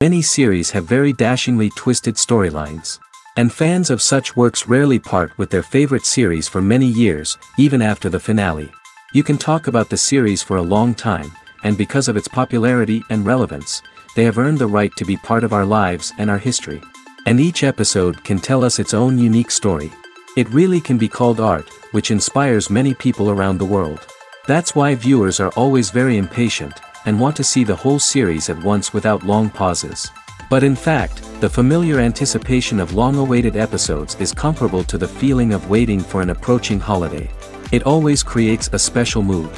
Many series have very dashingly twisted storylines. And fans of such works rarely part with their favorite series for many years, even after the finale. You can talk about the series for a long time, and because of its popularity and relevance, they have earned the right to be part of our lives and our history. And each episode can tell us its own unique story. It really can be called art, which inspires many people around the world. That's why viewers are always very impatient, and want to see the whole series at once without long pauses. But in fact, the familiar anticipation of long-awaited episodes is comparable to the feeling of waiting for an approaching holiday. It always creates a special mood.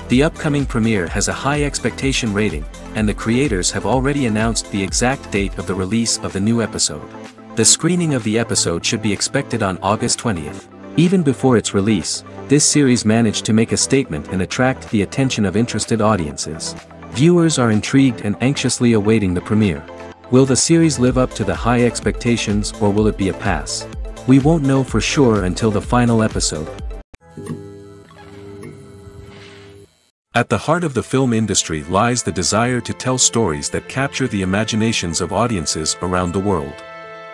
The upcoming premiere has a high expectation rating, and the creators have already announced the exact date of the release of the new episode. The screening of the episode should be expected on August 20th. Even before its release, this series managed to make a statement and attract the attention of interested audiences. Viewers are intrigued and anxiously awaiting the premiere. Will the series live up to the high expectations, or will it be a pass? We won't know for sure until the final episode. At the heart of the film industry lies the desire to tell stories that capture the imaginations of audiences around the world.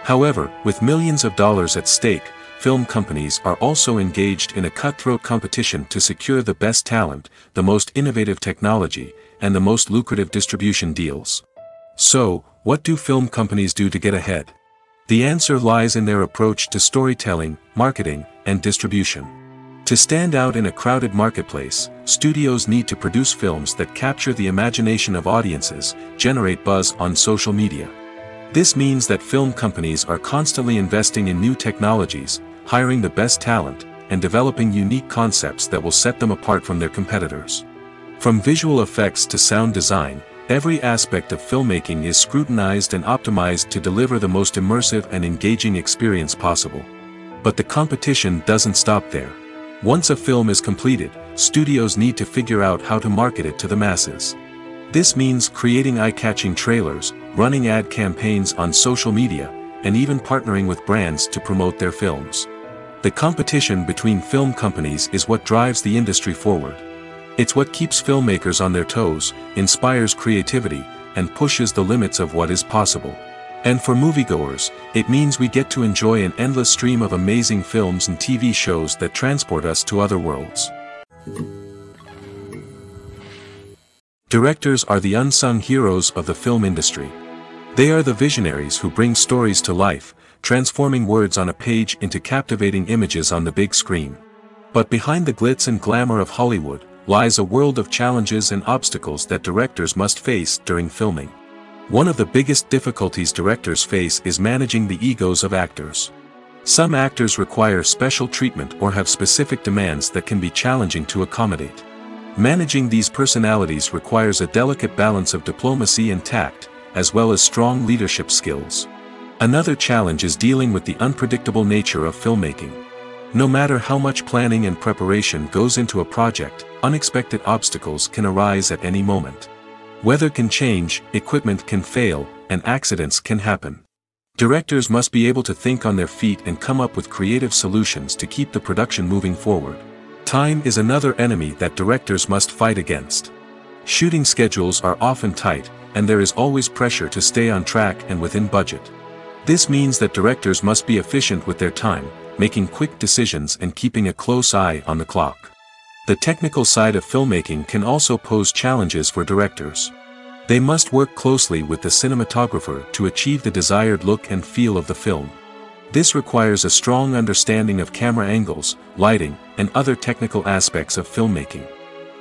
However, with millions of dollars at stake, film companies are also engaged in a cutthroat competition to secure the best talent, the most innovative technology, and the most lucrative distribution deals. So, what do film companies do to get ahead? The answer lies in their approach to storytelling, marketing, and distribution. To stand out in a crowded marketplace, studios need to produce films that capture the imagination of audiences, generate buzz on social media. This means that film companies are constantly investing in new technologies, hiring the best talent, and developing unique concepts that will set them apart from their competitors. From visual effects to sound design, every aspect of filmmaking is scrutinized and optimized to deliver the most immersive and engaging experience possible. But the competition doesn't stop there. Once a film is completed, studios need to figure out how to market it to the masses. This means creating eye-catching trailers, running ad campaigns on social media, and even partnering with brands to promote their films. The competition between film companies is what drives the industry forward. It's what keeps filmmakers on their toes, inspires creativity, and pushes the limits of what is possible. And for moviegoers, it means we get to enjoy an endless stream of amazing films and TV shows that transport us to other worlds. Directors are the unsung heroes of the film industry. They are the visionaries who bring stories to life, transforming words on a page into captivating images on the big screen. But behind the glitz and glamour of Hollywood, lies a world of challenges and obstacles that directors must face during filming. One of the biggest difficulties directors face is managing the egos of actors. Some actors require special treatment or have specific demands that can be challenging to accommodate. Managing these personalities requires a delicate balance of diplomacy and tact, as well as strong leadership skills. Another challenge is dealing with the unpredictable nature of filmmaking. No matter how much planning and preparation goes into a project, unexpected obstacles can arise at any moment. Weather can change, equipment can fail, and accidents can happen. Directors must be able to think on their feet and come up with creative solutions to keep the production moving forward. Time is another enemy that directors must fight against. Shooting schedules are often tight, and there is always pressure to stay on track and within budget. This means that directors must be efficient with their time, making quick decisions and keeping a close eye on the clock. The technical side of filmmaking can also pose challenges for directors. They must work closely with the cinematographer to achieve the desired look and feel of the film. This requires a strong understanding of camera angles, lighting, and other technical aspects of filmmaking.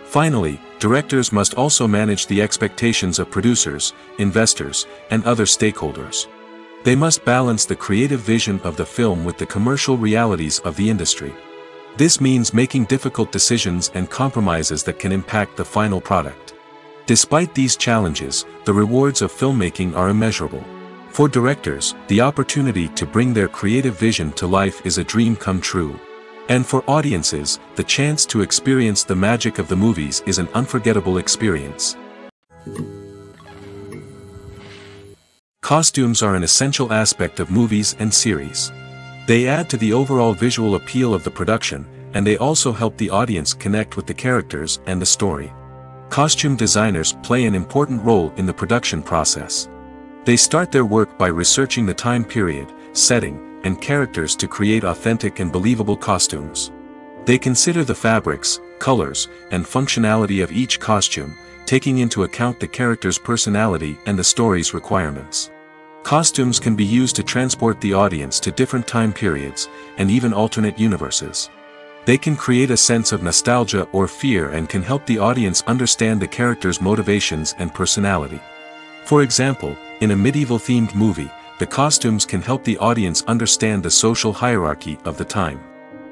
Finally, directors must also manage the expectations of producers, investors, and other stakeholders. They must balance the creative vision of the film with the commercial realities of the industry. This means making difficult decisions and compromises that can impact the final product. Despite these challenges, the rewards of filmmaking are immeasurable. For directors, the opportunity to bring their creative vision to life is a dream come true. And for audiences, the chance to experience the magic of the movies is an unforgettable experience. Costumes are an essential aspect of movies and series. They add to the overall visual appeal of the production, and they also help the audience connect with the characters and the story. Costume designers play an important role in the production process. They start their work by researching the time period, setting, and characters to create authentic and believable costumes. They consider the fabrics, colors, and functionality of each costume, taking into account the character's personality and the story's requirements. Costumes can be used to transport the audience to different time periods, and even alternate universes. They can create a sense of nostalgia or fear and can help the audience understand the character's motivations and personality. For example, in a medieval-themed movie, the costumes can help the audience understand the social hierarchy of the time.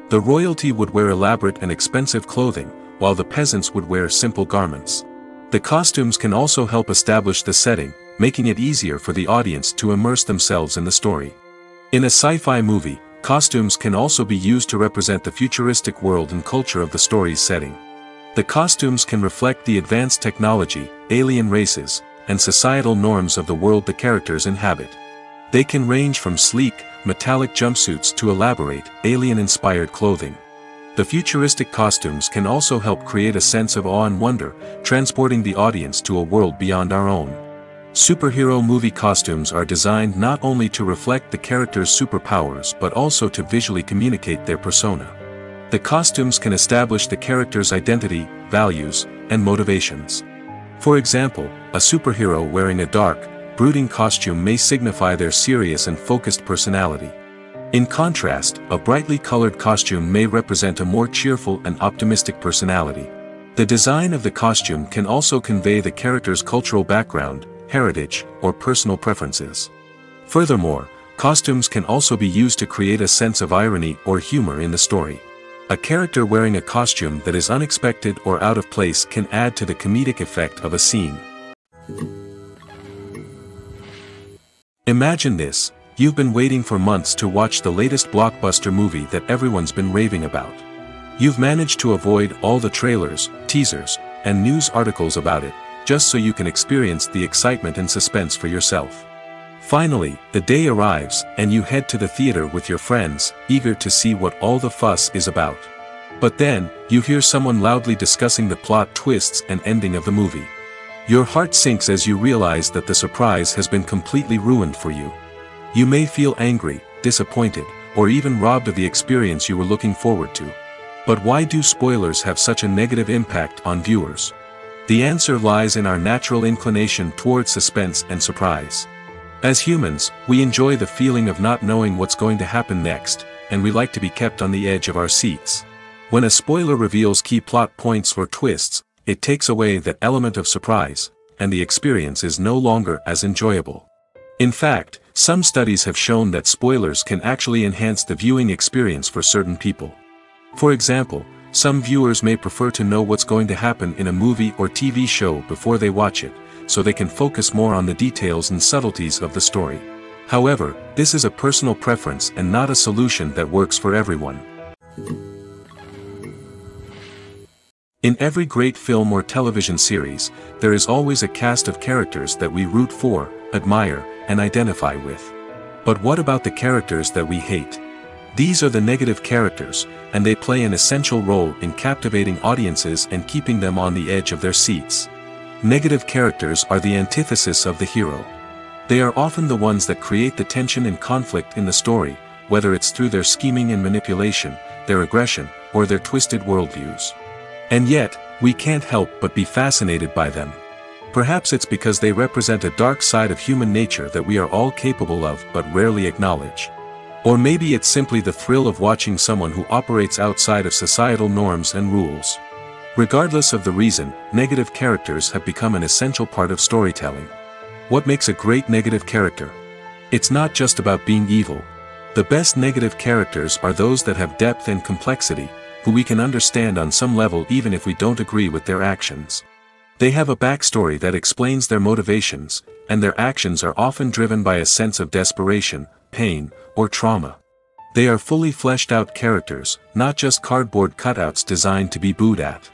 The royalty would wear elaborate and expensive clothing, while the peasants would wear simple garments. The costumes can also help establish the setting, making it easier for the audience to immerse themselves in the story. In a sci-fi movie, costumes can also be used to represent the futuristic world and culture of the story's setting. The costumes can reflect the advanced technology, alien races, and societal norms of the world the characters inhabit. They can range from sleek, metallic jumpsuits to elaborate, alien-inspired clothing. The futuristic costumes can also help create a sense of awe and wonder, transporting the audience to a world beyond our own. Superhero movie costumes are designed not only to reflect the character's superpowers but also to visually communicate their persona. The costumes can establish the character's identity, values, and motivations. For example, a superhero wearing a dark, brooding costume may signify their serious and focused personality. In contrast, a brightly colored costume may represent a more cheerful and optimistic personality. The design of the costume can also convey the character's cultural background, heritage, or personal preferences. Furthermore, costumes can also be used to create a sense of irony or humor in the story. A character wearing a costume that is unexpected or out of place can add to the comedic effect of a scene. Imagine this: you've been waiting for months to watch the latest blockbuster movie that everyone's been raving about. You've managed to avoid all the trailers, teasers, and news articles about it, just so you can experience the excitement and suspense for yourself. Finally, the day arrives, and you head to the theater with your friends, eager to see what all the fuss is about. But then, you hear someone loudly discussing the plot twists and ending of the movie. Your heart sinks as you realize that the surprise has been completely ruined for you. You may feel angry, disappointed, or even robbed of the experience you were looking forward to. But why do spoilers have such a negative impact on viewers? The answer lies in our natural inclination toward suspense and surprise. As humans, we enjoy the feeling of not knowing what's going to happen next, and we like to be kept on the edge of our seats. When a spoiler reveals key plot points or twists, it takes away that element of surprise, and the experience is no longer as enjoyable. In fact, some studies have shown that spoilers can actually enhance the viewing experience for certain people. For example, some viewers may prefer to know what's going to happen in a movie or TV show before they watch it, so they can focus more on the details and subtleties of the story. However, this is a personal preference and not a solution that works for everyone. In every great film or television series, there is always a cast of characters that we root for, admire, and identify with. But what about the characters that we hate? These are the negative characters, and they play an essential role in captivating audiences and keeping them on the edge of their seats. Negative characters are the antithesis of the hero. They are often the ones that create the tension and conflict in the story, whether it's through their scheming and manipulation, their aggression, or their twisted worldviews. And yet, we can't help but be fascinated by them. Perhaps it's because they represent a dark side of human nature that we are all capable of but rarely acknowledge. Or maybe it's simply the thrill of watching someone who operates outside of societal norms and rules. Regardless of the reason, negative characters have become an essential part of storytelling. What makes a great negative character? It's not just about being evil. The best negative characters are those that have depth and complexity, who we can understand on some level even if we don't agree with their actions. They have a backstory that explains their motivations, and their actions are often driven by a sense of desperation, pain, or trauma. They are fully fleshed out characters, not just cardboard cutouts designed to be booed at.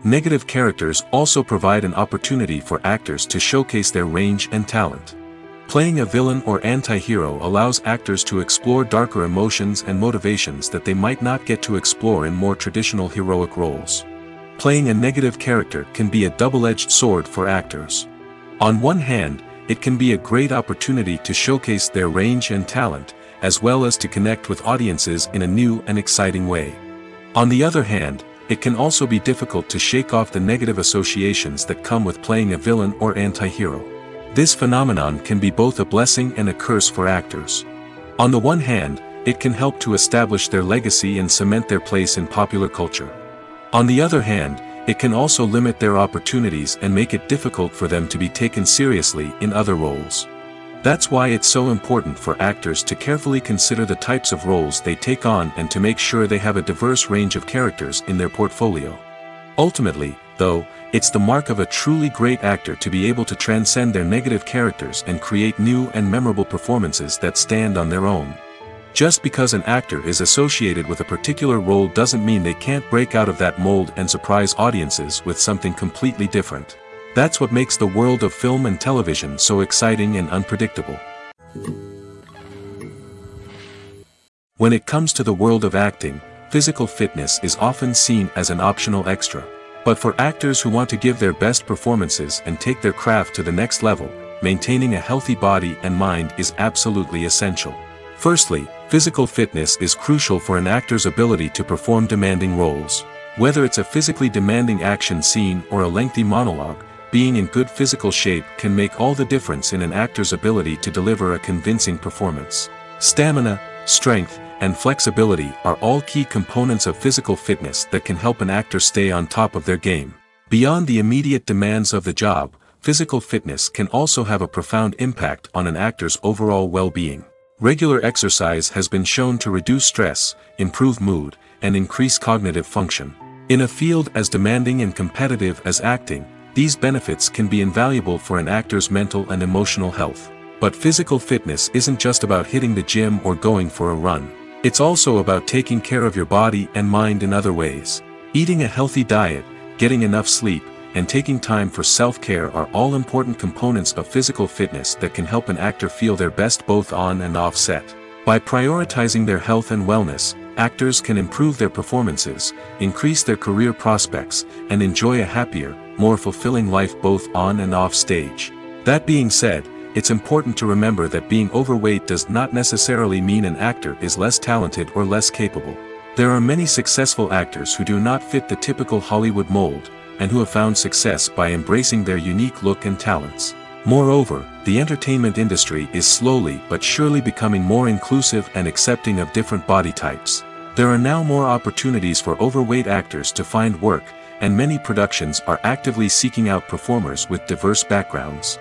Negative characters also provide an opportunity for actors to showcase their range and talent. Playing a villain or anti-hero allows actors to explore darker emotions and motivations that they might not get to explore in more traditional heroic roles. Playing a negative character can be a double-edged sword for actors. On one hand, it can be a great opportunity to showcase their range and talent, as well as to connect with audiences in a new and exciting way. On the other hand, it can also be difficult to shake off the negative associations that come with playing a villain or anti-hero. This phenomenon can be both a blessing and a curse for actors. On the one hand, it can help to establish their legacy and cement their place in popular culture. On the other hand, it can also limit their opportunities and make it difficult for them to be taken seriously in other roles. That's why it's so important for actors to carefully consider the types of roles they take on and to make sure they have a diverse range of characters in their portfolio. Ultimately, though, it's the mark of a truly great actor to be able to transcend their negative characters and create new and memorable performances that stand on their own. Just because an actor is associated with a particular role doesn't mean they can't break out of that mold and surprise audiences with something completely different. That's what makes the world of film and television so exciting and unpredictable. When it comes to the world of acting, physical fitness is often seen as an optional extra. But for actors who want to give their best performances and take their craft to the next level, maintaining a healthy body and mind is absolutely essential. Firstly, physical fitness is crucial for an actor's ability to perform demanding roles. Whether it's a physically demanding action scene or a lengthy monologue, being in good physical shape can make all the difference in an actor's ability to deliver a convincing performance. Stamina, strength, and flexibility are all key components of physical fitness that can help an actor stay on top of their game. Beyond the immediate demands of the job, physical fitness can also have a profound impact on an actor's overall well-being. Regular exercise has been shown to reduce stress, improve mood, and increase cognitive function. In a field as demanding and competitive as acting, these benefits can be invaluable for an actor's mental and emotional health. But physical fitness isn't just about hitting the gym or going for a run. It's also about taking care of your body and mind in other ways. Eating a healthy diet, getting enough sleep, and taking time for self-care are all important components of physical fitness that can help an actor feel their best both on and off set. By prioritizing their health and wellness, actors can improve their performances, increase their career prospects, and enjoy a happier, more fulfilling life both on and off stage. That being said, it's important to remember that being overweight does not necessarily mean an actor is less talented or less capable. There are many successful actors who do not fit the typical Hollywood mold, and who have found success by embracing their unique look and talents. Moreover, the entertainment industry is slowly but surely becoming more inclusive and accepting of different body types. There are now more opportunities for overweight actors to find work, and many productions are actively seeking out performers with diverse backgrounds.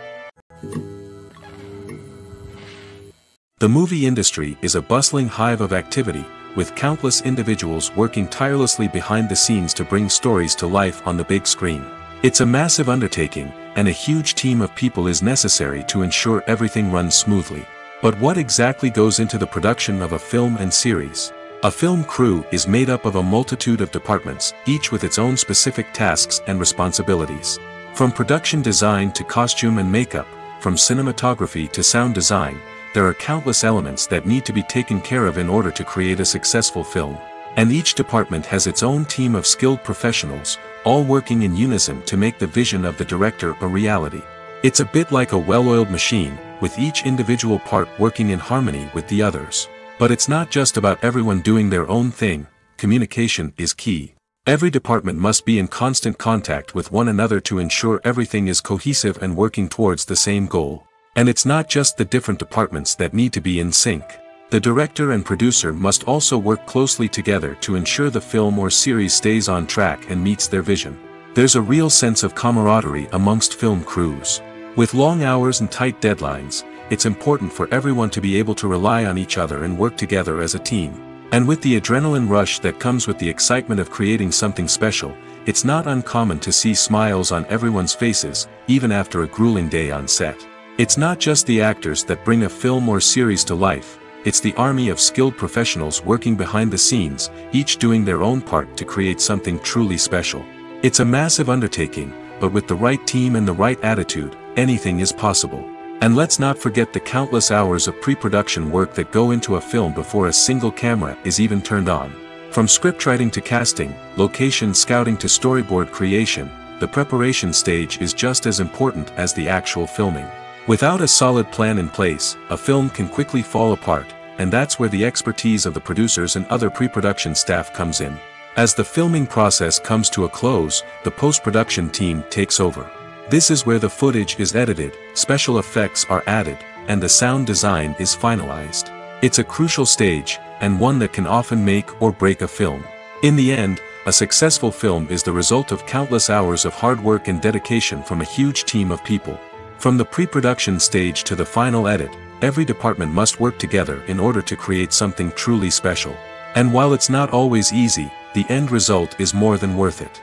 The movie industry is a bustling hive of activity, with countless individuals working tirelessly behind the scenes to bring stories to life on the big screen. It's a massive undertaking, and a huge team of people is necessary to ensure everything runs smoothly. But what exactly goes into the production of a film and series? A film crew is made up of a multitude of departments, each with its own specific tasks and responsibilities. From production design to costume and makeup, from cinematography to sound design, there are countless elements that need to be taken care of in order to create a successful film. And each department has its own team of skilled professionals, all working in unison to make the vision of the director a reality. It's a bit like a well-oiled machine, with each individual part working in harmony with the others. But it's not just about everyone doing their own thing. Communication is key. Every department must be in constant contact with one another to ensure everything is cohesive and working towards the same goal. And it's not just the different departments that need to be in sync. The director and producer must also work closely together to ensure the film or series stays on track and meets their vision. There's a real sense of camaraderie amongst film crews. With long hours and tight deadlines, it's important for everyone to be able to rely on each other and work together as a team. And with the adrenaline rush that comes with the excitement of creating something special, it's not uncommon to see smiles on everyone's faces, even after a grueling day on set. It's not just the actors that bring a film or series to life, it's the army of skilled professionals working behind the scenes, each doing their own part to create something truly special. It's a massive undertaking, but with the right team and the right attitude, anything is possible. And let's not forget the countless hours of pre-production work that go into a film before a single camera is even turned on. From scriptwriting to casting, location scouting to storyboard creation, the preparation stage is just as important as the actual filming. Without a solid plan in place, a film can quickly fall apart, and that's where the expertise of the producers and other pre-production staff comes in. As the filming process comes to a close, the post-production team takes over. This is where the footage is edited, special effects are added, and the sound design is finalized. It's a crucial stage, and one that can often make or break a film. In the end, a successful film is the result of countless hours of hard work and dedication from a huge team of people. From the pre-production stage to the final edit, every department must work together in order to create something truly special. And while it's not always easy, the end result is more than worth it.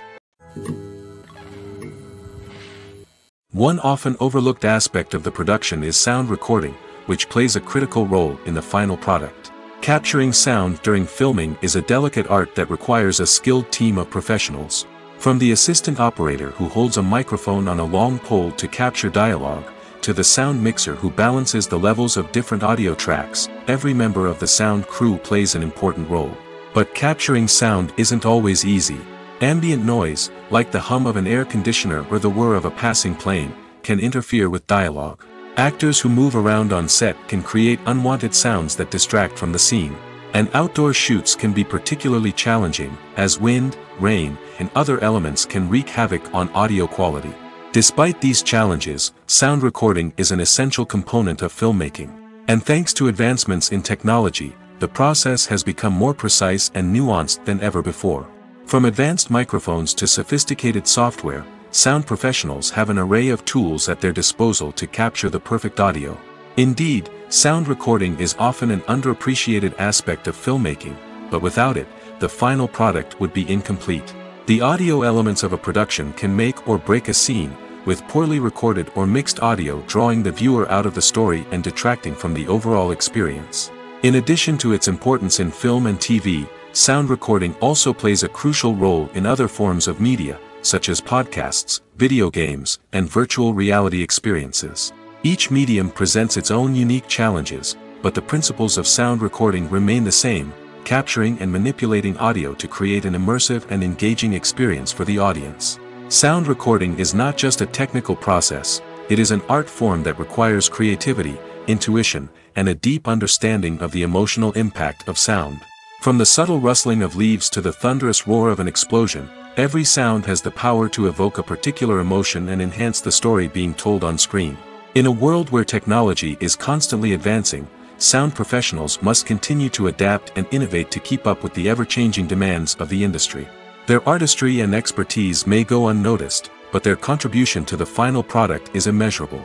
One often overlooked aspect of the production is sound recording, which plays a critical role in the final product. Capturing sound during filming is a delicate art that requires a skilled team of professionals. From the assistant operator who holds a microphone on a long pole to capture dialogue, to the sound mixer who balances the levels of different audio tracks, every member of the sound crew plays an important role. But capturing sound isn't always easy. Ambient noise, like the hum of an air conditioner or the whir of a passing plane, can interfere with dialogue. Actors who move around on set can create unwanted sounds that distract from the scene. And outdoor shoots can be particularly challenging, as wind, rain, and other elements can wreak havoc on audio quality. Despite these challenges, sound recording is an essential component of filmmaking. And thanks to advancements in technology, the process has become more precise and nuanced than ever before. From advanced microphones to sophisticated software, sound professionals have an array of tools at their disposal to capture the perfect audio. Indeed, sound recording is often an underappreciated aspect of filmmaking, but without it, the final product would be incomplete. The audio elements of a production can make or break a scene, with poorly recorded or mixed audio drawing the viewer out of the story and detracting from the overall experience. In addition to its importance in film and TV, sound recording also plays a crucial role in other forms of media, such as podcasts, video games, and virtual reality experiences. Each medium presents its own unique challenges, but the principles of sound recording remain the same, capturing and manipulating audio to create an immersive and engaging experience for the audience. Sound recording is not just a technical process, it is an art form that requires creativity, intuition, and a deep understanding of the emotional impact of sound. From the subtle rustling of leaves to the thunderous roar of an explosion, every sound has the power to evoke a particular emotion and enhance the story being told on screen. In a world where technology is constantly advancing, sound professionals must continue to adapt and innovate to keep up with the ever-changing demands of the industry. Their artistry and expertise may go unnoticed, but their contribution to the final product is immeasurable.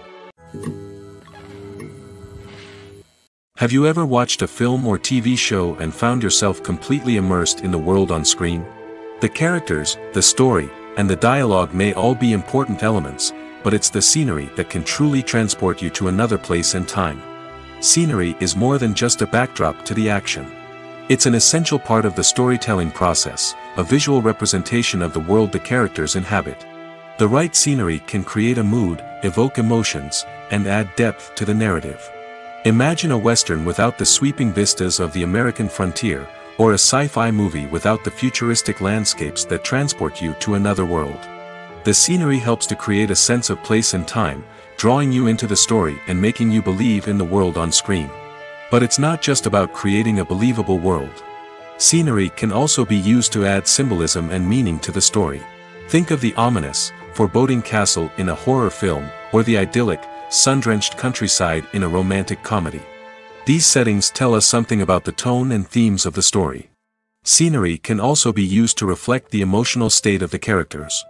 Have you ever watched a film or TV show and found yourself completely immersed in the world on screen? The characters, the story, and the dialogue may all be important elements, but it's the scenery that can truly transport you to another place and time. Scenery is more than just a backdrop to the action. It's an essential part of the storytelling process, a visual representation of the world the characters inhabit. The right scenery can create a mood, evoke emotions, and add depth to the narrative. Imagine a Western without the sweeping vistas of the American frontier, or a sci-fi movie without the futuristic landscapes that transport you to another world. The scenery helps to create a sense of place and time, drawing you into the story and making you believe in the world on screen. But it's not just about creating a believable world. Scenery can also be used to add symbolism and meaning to the story. Think of the ominous, foreboding castle in a horror film, or the idyllic, sun-drenched countryside in a romantic comedy. These settings tell us something about the tone and themes of the story. Scenery can also be used to reflect the emotional state of the characters.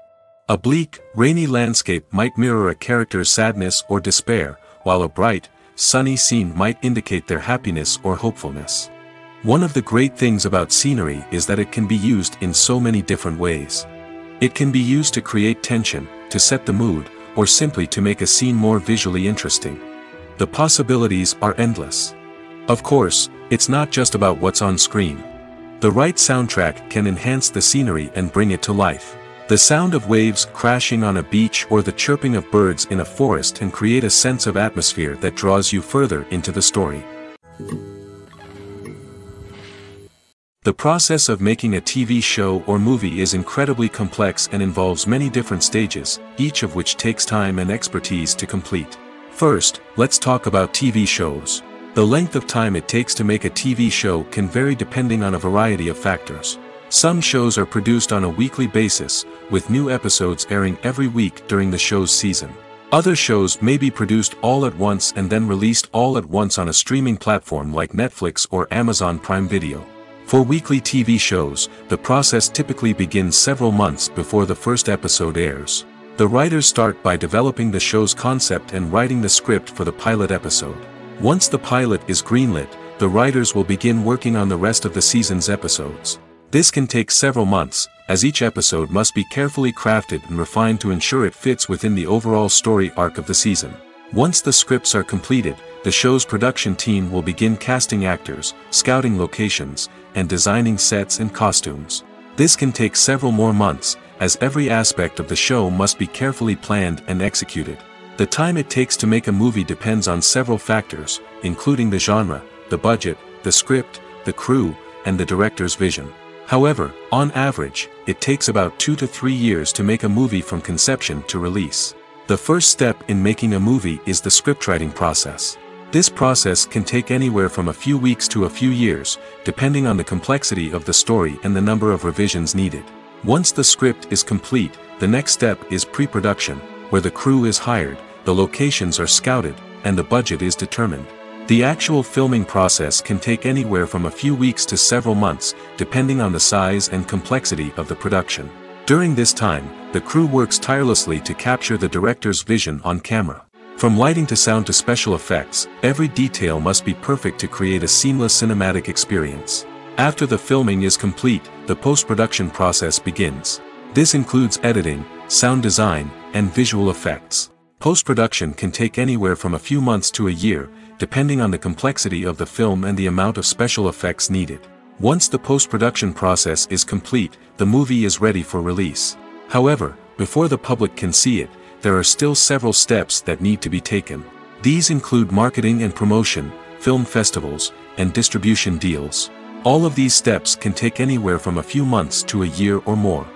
A bleak, rainy landscape might mirror a character's sadness or despair, while a bright, sunny scene might indicate their happiness or hopefulness. One of the great things about scenery is that it can be used in so many different ways. It can be used to create tension, to set the mood, or simply to make a scene more visually interesting. The possibilities are endless. Of course, it's not just about what's on screen. The right soundtrack can enhance the scenery and bring it to life. The sound of waves crashing on a beach or the chirping of birds in a forest can create a sense of atmosphere that draws you further into the story. The process of making a TV show or movie is incredibly complex and involves many different stages, each of which takes time and expertise to complete. First, let's talk about TV shows. The length of time it takes to make a TV show can vary depending on a variety of factors. Some shows are produced on a weekly basis, with new episodes airing every week during the show's season. Other shows may be produced all at once and then released all at once on a streaming platform like Netflix or Amazon Prime Video. For weekly TV shows, the process typically begins several months before the first episode airs. The writers start by developing the show's concept and writing the script for the pilot episode. Once the pilot is greenlit, the writers will begin working on the rest of the season's episodes. This can take several months, as each episode must be carefully crafted and refined to ensure it fits within the overall story arc of the season. Once the scripts are completed, the show's production team will begin casting actors, scouting locations, and designing sets and costumes. This can take several more months, as every aspect of the show must be carefully planned and executed. The time it takes to make a movie depends on several factors, including the genre, the budget, the script, the crew, and the director's vision. However, on average, it takes about 2 to 3 years to make a movie from conception to release. The first step in making a movie is the scriptwriting process. This process can take anywhere from a few weeks to a few years, depending on the complexity of the story and the number of revisions needed. Once the script is complete, the next step is pre-production, where the crew is hired, the locations are scouted, and the budget is determined. The actual filming process can take anywhere from a few weeks to several months, depending on the size and complexity of the production. During this time, the crew works tirelessly to capture the director's vision on camera. From lighting to sound to special effects, every detail must be perfect to create a seamless cinematic experience. After the filming is complete, the post-production process begins. This includes editing, sound design, and visual effects. Post-production can take anywhere from a few months to a year, depending on the complexity of the film and the amount of special effects needed. Once the post-production process is complete, the movie is ready for release. However, before the public can see it, there are still several steps that need to be taken. These include marketing and promotion, film festivals, and distribution deals. All of these steps can take anywhere from a few months to a year or more.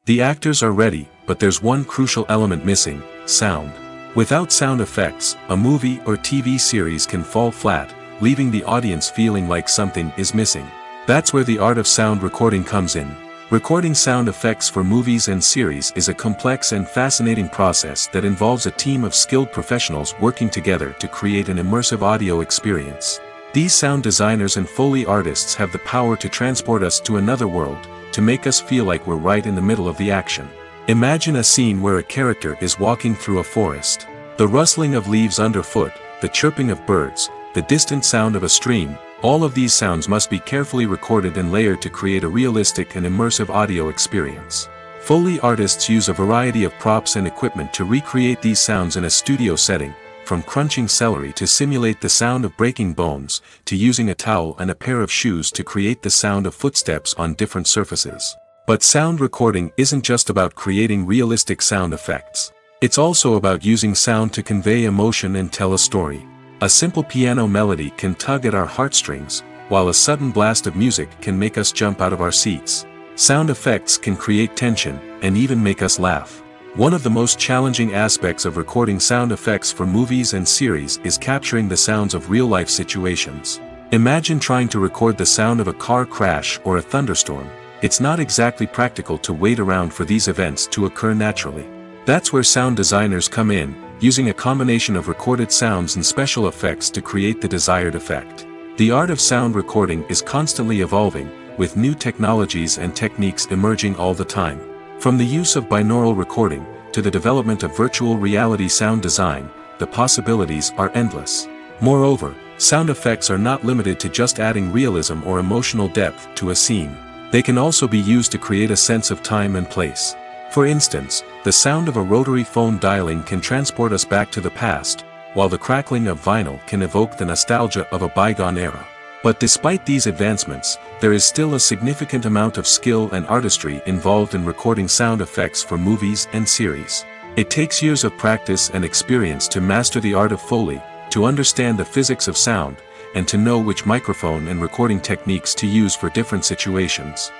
The actors are ready, but there's one crucial element missing: sound. Without sound effects, a movie or TV series can fall flat, leaving the audience feeling like something is missing. That's where the art of sound recording comes in. Recording sound effects for movies and series is a complex and fascinating process that involves a team of skilled professionals working together to create an immersive audio experience. These sound designers and Foley artists have the power to transport us to another world, to make us feel like we're right in the middle of the action. Imagine a scene where a character is walking through a forest. The rustling of leaves underfoot, the chirping of birds, the distant sound of a stream, all of these sounds must be carefully recorded and layered to create a realistic and immersive audio experience. Foley artists use a variety of props and equipment to recreate these sounds in a studio setting, from crunching celery to simulate the sound of breaking bones, to using a towel and a pair of shoes to create the sound of footsteps on different surfaces. But sound recording isn't just about creating realistic sound effects. It's also about using sound to convey emotion and tell a story. A simple piano melody can tug at our heartstrings, while a sudden blast of music can make us jump out of our seats. Sound effects can create tension, and even make us laugh. One of the most challenging aspects of recording sound effects for movies and series is capturing the sounds of real-life situations. Imagine trying to record the sound of a car crash or a thunderstorm. It's not exactly practical to wait around for these events to occur naturally. That's where sound designers come in, using a combination of recorded sounds and special effects to create the desired effect. The art of sound recording is constantly evolving, with new technologies and techniques emerging all the time. From the use of binaural recording, to the development of virtual reality sound design, the possibilities are endless. Moreover, sound effects are not limited to just adding realism or emotional depth to a scene. They can also be used to create a sense of time and place. For instance, the sound of a rotary phone dialing can transport us back to the past, while the crackling of vinyl can evoke the nostalgia of a bygone era. But despite these advancements, there is still a significant amount of skill and artistry involved in recording sound effects for movies and series. It takes years of practice and experience to master the art of Foley, to understand the physics of sound, and to know which microphone and recording techniques to use for different situations.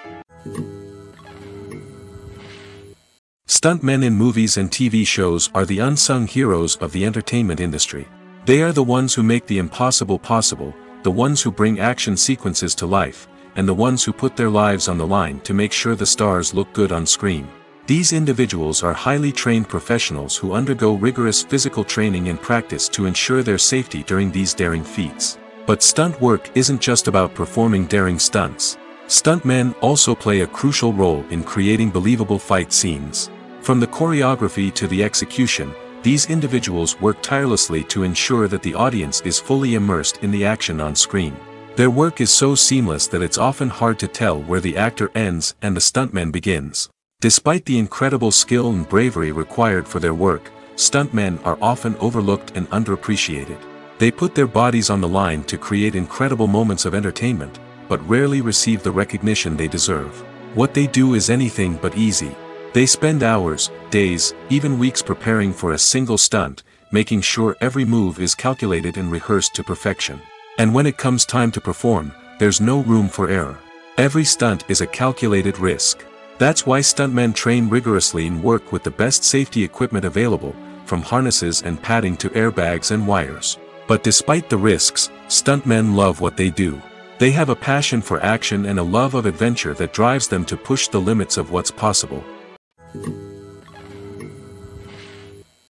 Stuntmen in movies and TV shows are the unsung heroes of the entertainment industry. They are the ones who make the impossible possible, the ones who bring action sequences to life, and the ones who put their lives on the line to make sure the stars look good on screen. These individuals are highly trained professionals who undergo rigorous physical training and practice to ensure their safety during these daring feats. But stunt work isn't just about performing daring stunts. Stuntmen also play a crucial role in creating believable fight scenes. From the choreography to the execution, these individuals work tirelessly to ensure that the audience is fully immersed in the action on screen. Their work is so seamless that it's often hard to tell where the actor ends and the stuntman begins. Despite the incredible skill and bravery required for their work, stuntmen are often overlooked and underappreciated. They put their bodies on the line to create incredible moments of entertainment, but rarely receive the recognition they deserve. What they do is anything but easy. They spend hours, days, even weeks preparing for a single stunt, making sure every move is calculated and rehearsed to perfection. And when it comes time to perform, there's no room for error. Every stunt is a calculated risk. That's why stuntmen train rigorously and work with the best safety equipment available, from harnesses and padding to airbags and wires. But despite the risks, stuntmen love what they do. They have a passion for action and a love of adventure that drives them to push the limits of what's possible.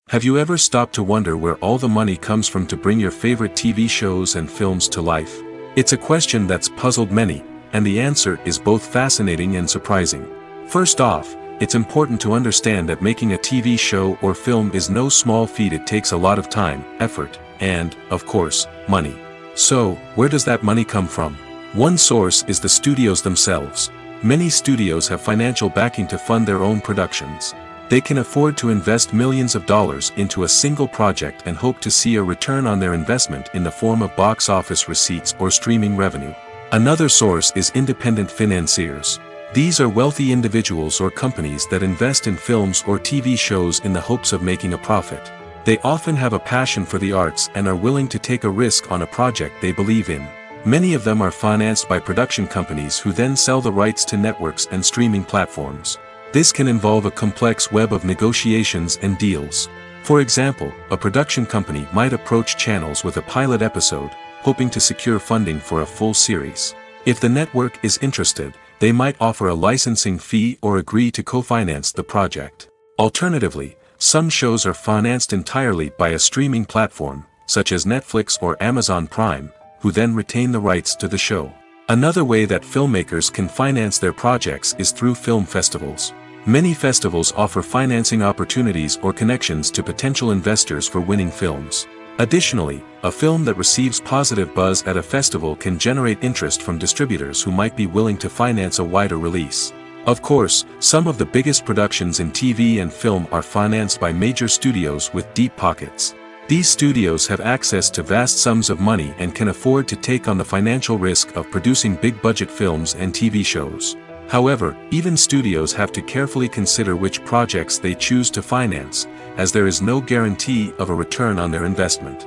Have you ever stopped to wonder where all the money comes from to bring your favorite TV shows and films to life? It's a question that's puzzled many, and the answer is both fascinating and surprising. First off, it's important to understand that making a TV show or film is no small feat. It takes a lot of time, effort, and, of course, money. So, where does that money come from? One source is the studios themselves. Many studios have financial backing to fund their own productions. They can afford to invest millions of dollars into a single project and hope to see a return on their investment in the form of box office receipts or streaming revenue. Another source is independent financiers. These are wealthy individuals or companies that invest in films or TV shows in the hopes of making a profit. They often have a passion for the arts and are willing to take a risk on a project they believe in. Many of them are financed by production companies who then sell the rights to networks and streaming platforms. This can involve a complex web of negotiations and deals. For example, a production company might approach channels with a pilot episode, hoping to secure funding for a full series. If the network is interested, they might offer a licensing fee or agree to co-finance the project. Alternatively, some shows are financed entirely by a streaming platform, such as Netflix or Amazon Prime, who then retain the rights to the show. Another way that filmmakers can finance their projects is through film festivals. Many festivals offer financing opportunities or connections to potential investors for winning films. Additionally, a film that receives positive buzz at a festival can generate interest from distributors who might be willing to finance a wider release. Of course, some of the biggest productions in TV and film are financed by major studios with deep pockets. These studios have access to vast sums of money and can afford to take on the financial risk of producing big-budget films and TV shows. However, even studios have to carefully consider which projects they choose to finance, as there is no guarantee of a return on their investment.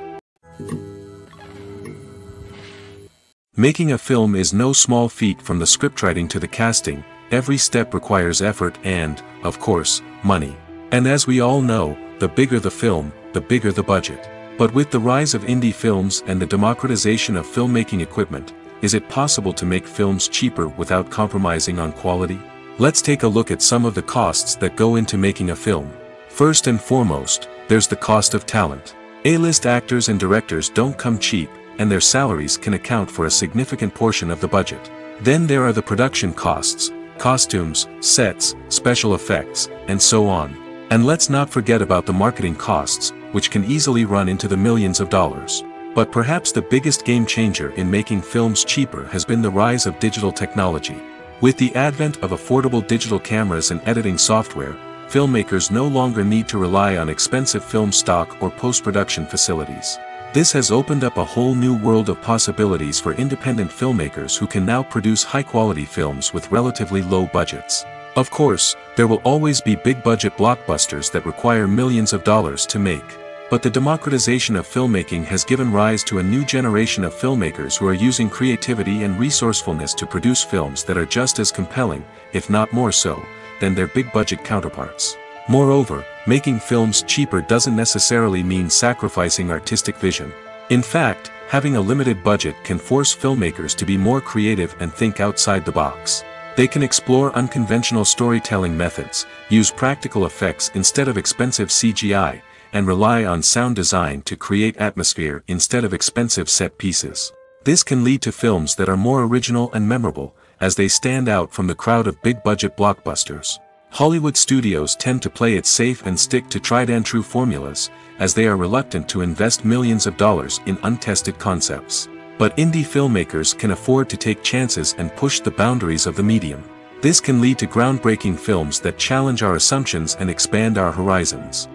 Making a film is no small feat. From the scriptwriting to the casting, every step requires effort and, of course, money. And as we all know, the bigger the film, the bigger the budget. But with the rise of indie films and the democratization of filmmaking equipment, is it possible to make films cheaper without compromising on quality? Let's take a look at some of the costs that go into making a film. First and foremost, there's the cost of talent. A-list actors and directors don't come cheap, and their salaries can account for a significant portion of the budget. Then there are the production costs, costumes, sets, special effects, and so on. And let's not forget about the marketing costs, which can easily run into the millions of dollars. But perhaps the biggest game changer in making films cheaper has been the rise of digital technology. With the advent of affordable digital cameras and editing software, filmmakers no longer need to rely on expensive film stock or post-production facilities. This has opened up a whole new world of possibilities for independent filmmakers who can now produce high-quality films with relatively low budgets. Of course, there will always be big-budget blockbusters that require millions of dollars to make. But the democratization of filmmaking has given rise to a new generation of filmmakers who are using creativity and resourcefulness to produce films that are just as compelling, if not more so, than their big-budget counterparts. Moreover, making films cheaper doesn't necessarily mean sacrificing artistic vision. In fact, having a limited budget can force filmmakers to be more creative and think outside the box. They can explore unconventional storytelling methods, use practical effects instead of expensive CGI, and rely on sound design to create atmosphere instead of expensive set pieces. This can lead to films that are more original and memorable, as they stand out from the crowd of big-budget blockbusters. Hollywood studios tend to play it safe and stick to tried-and-true formulas, as they are reluctant to invest millions of dollars in untested concepts. But indie filmmakers can afford to take chances and push the boundaries of the medium. This can lead to groundbreaking films that challenge our assumptions and expand our horizons.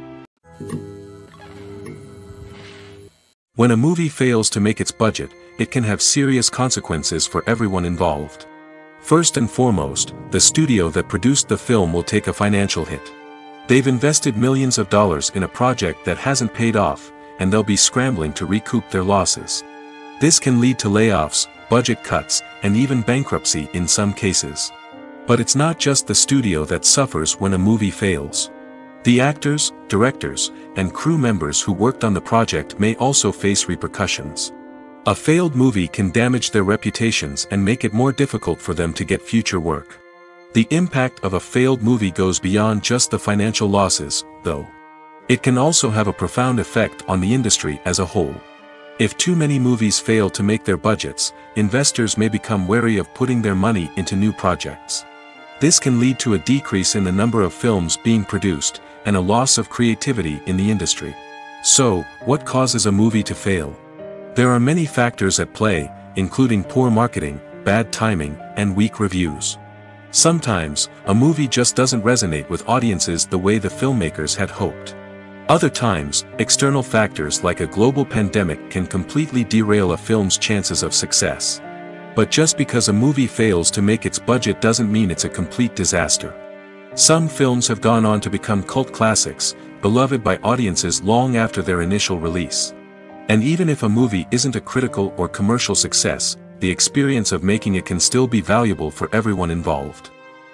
When a movie fails to make its budget, it can have serious consequences for everyone involved. First and foremost, the studio that produced the film will take a financial hit. They've invested millions of dollars in a project that hasn't paid off, and they'll be scrambling to recoup their losses. This can lead to layoffs, budget cuts, and even bankruptcy in some cases. But it's not just the studio that suffers when a movie fails. The actors, directors, and crew members who worked on the project may also face repercussions. A failed movie can damage their reputations and make it more difficult for them to get future work. The impact of a failed movie goes beyond just the financial losses, though. It can also have a profound effect on the industry as a whole. If too many movies fail to make their budgets, investors may become wary of putting their money into new projects. This can lead to a decrease in the number of films being produced, and a loss of creativity in the industry. So, what causes a movie to fail? There are many factors at play, including poor marketing, bad timing, and weak reviews. Sometimes, a movie just doesn't resonate with audiences the way the filmmakers had hoped. Other times, external factors like a global pandemic can completely derail a film's chances of success. But just because a movie fails to make its budget doesn't mean it's a complete disaster. Some films have gone on to become cult classics, beloved by audiences long after their initial release. And even if a movie isn't a critical or commercial success, the experience of making it can still be valuable for everyone involved.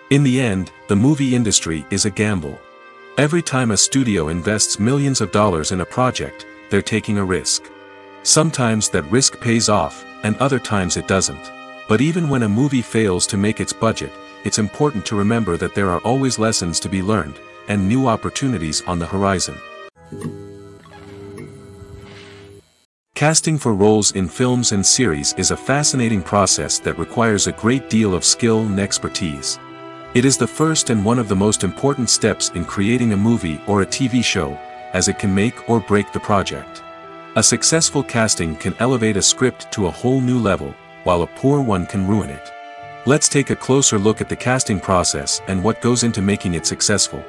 In the end, the movie industry is a gamble. Every time a studio invests millions of dollars in a project, they're taking a risk. Sometimes that risk pays off, and other times it doesn't. But even when a movie fails to make its budget, it's important to remember that there are always lessons to be learned, and new opportunities on the horizon. Casting for roles in films and series is a fascinating process that requires a great deal of skill and expertise. It is the first and one of the most important steps in creating a movie or a TV show, as it can make or break the project. A successful casting can elevate a script to a whole new level, while a poor one can ruin it. Let's take a closer look at the casting process and what goes into making it successful.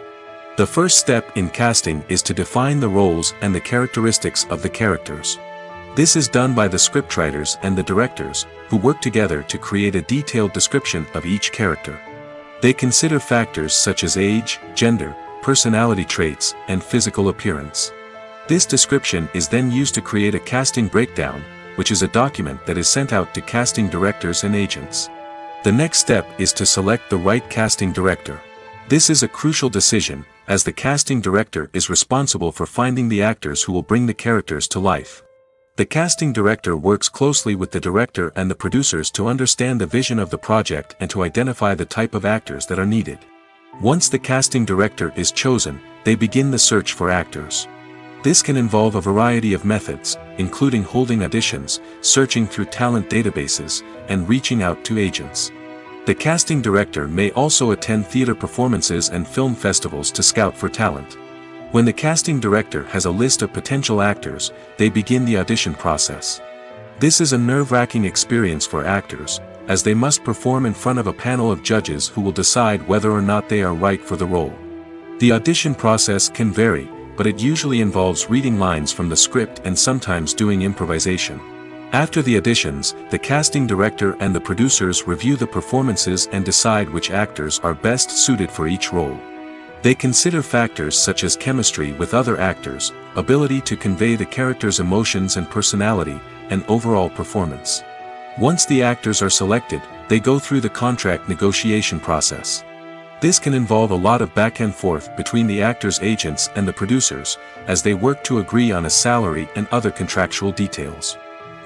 The first step in casting is to define the roles and the characteristics of the characters. This is done by the scriptwriters and the directors, who work together to create a detailed description of each character. They consider factors such as age, gender, personality traits, and physical appearance. This description is then used to create a casting breakdown, which is a document that is sent out to casting directors and agents. The next step is to select the right casting director. This is a crucial decision, as the casting director is responsible for finding the actors who will bring the characters to life. The casting director works closely with the director and the producers to understand the vision of the project and to identify the type of actors that are needed. Once the casting director is chosen, they begin the search for actors. This can involve a variety of methods, including holding auditions, searching through talent databases, and reaching out to agents. The casting director may also attend theater performances and film festivals to scout for talent. When the casting director has a list of potential actors, they begin the audition process. This is a nerve-wracking experience for actors, as they must perform in front of a panel of judges who will decide whether or not they are right for the role. The audition process can vary, but it usually involves reading lines from the script and sometimes doing improvisation. After the auditions, the casting director and the producers review the performances and decide which actors are best suited for each role. They consider factors such as chemistry with other actors, ability to convey the character's emotions and personality, and overall performance. Once the actors are selected, they go through the contract negotiation process. This can involve a lot of back and forth between the actors' agents and the producers, as they work to agree on a salary and other contractual details.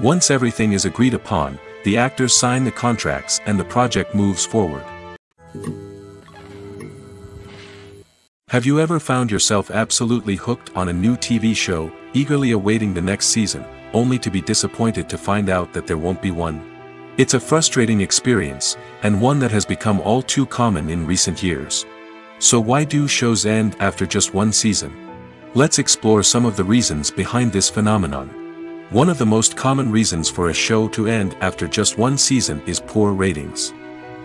Once everything is agreed upon, the actors sign the contracts and the project moves forward. Have you ever found yourself absolutely hooked on a new TV show, eagerly awaiting the next season, only to be disappointed to find out that there won't be one? It's a frustrating experience, and one that has become all too common in recent years. So why do shows end after just one season? Let's explore some of the reasons behind this phenomenon. One of the most common reasons for a show to end after just one season is poor ratings.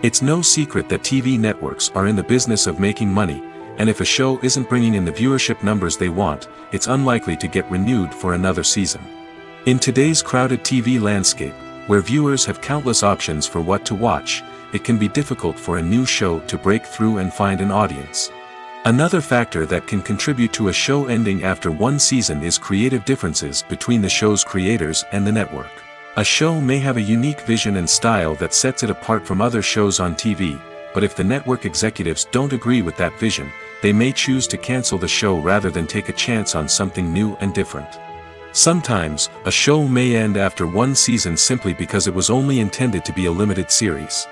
It's no secret that TV networks are in the business of making money, and if a show isn't bringing in the viewership numbers they want, it's unlikely to get renewed for another season. In today's crowded TV landscape, where viewers have countless options for what to watch, it can be difficult for a new show to break through and find an audience. Another factor that can contribute to a show ending after one season is creative differences between the show's creators and the network. A show may have a unique vision and style that sets it apart from other shows on TV, but if the network executives don't agree with that vision, they may choose to cancel the show rather than take a chance on something new and different. Sometimes, a show may end after one season simply because it was only intended to be a limited series.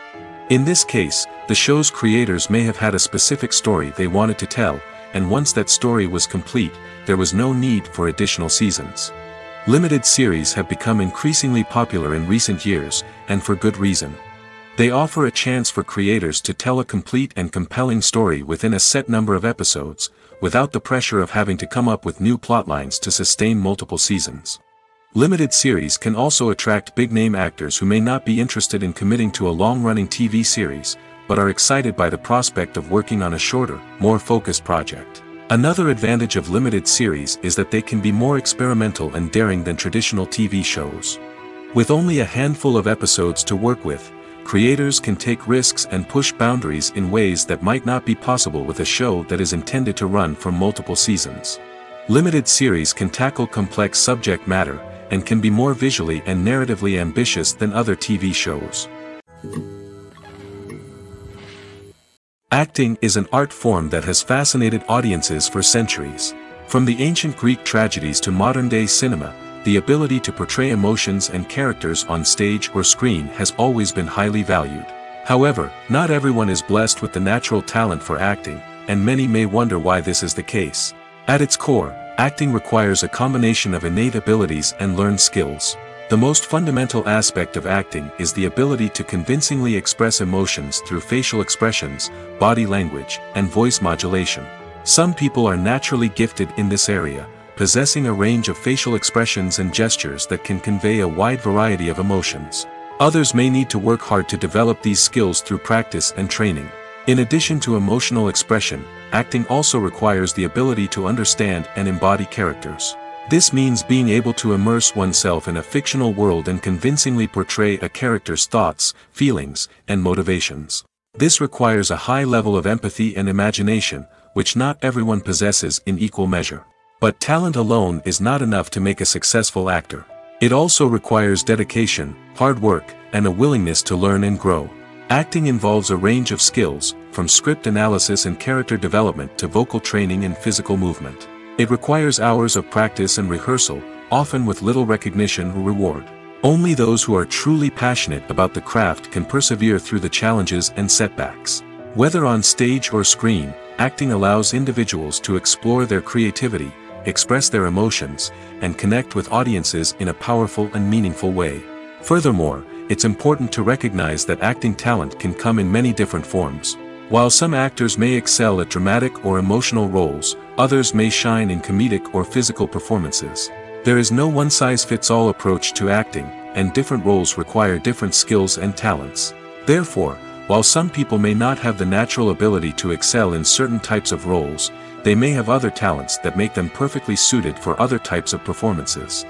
In this case, the show's creators may have had a specific story they wanted to tell, and once that story was complete, there was no need for additional seasons. Limited series have become increasingly popular in recent years, and for good reason. They offer a chance for creators to tell a complete and compelling story within a set number of episodes, without the pressure of having to come up with new plotlines to sustain multiple seasons. Limited series can also attract big-name actors who may not be interested in committing to a long-running TV series, but are excited by the prospect of working on a shorter, more focused project. Another advantage of limited series is that they can be more experimental and daring than traditional TV shows. With only a handful of episodes to work with, creators can take risks and push boundaries in ways that might not be possible with a show that is intended to run for multiple seasons. Limited series can tackle complex subject matter, and can be more visually and narratively ambitious than other TV shows. Acting is an art form that has fascinated audiences for centuries. From the ancient Greek tragedies to modern-day cinema, the ability to portray emotions and characters on stage or screen has always been highly valued. However, not everyone is blessed with the natural talent for acting, and many may wonder why this is the case. At its core, acting requires a combination of innate abilities and learned skills. The most fundamental aspect of acting is the ability to convincingly express emotions through facial expressions, body language, and voice modulation. Some people are naturally gifted in this area, possessing a range of facial expressions and gestures that can convey a wide variety of emotions. Others may need to work hard to develop these skills through practice and training. In addition to emotional expression, acting also requires the ability to understand and embody characters. This means being able to immerse oneself in a fictional world and convincingly portray a character's thoughts, feelings, and motivations. This requires a high level of empathy and imagination, which not everyone possesses in equal measure. But talent alone is not enough to make a successful actor. It also requires dedication, hard work, and a willingness to learn and grow. Acting involves a range of skills, from script analysis and character development to vocal training and physical movement. It requires hours of practice and rehearsal, often with little recognition or reward. Only those who are truly passionate about the craft can persevere through the challenges and setbacks. Whether on stage or screen, acting allows individuals to explore their creativity, express their emotions, and connect with audiences in a powerful and meaningful way. Furthermore, it's important to recognize that acting talent can come in many different forms. While some actors may excel at dramatic or emotional roles, others may shine in comedic or physical performances. There is no one-size-fits-all approach to acting, and different roles require different skills and talents. Therefore, while some people may not have the natural ability to excel in certain types of roles, they may have other talents that make them perfectly suited for other types of performances.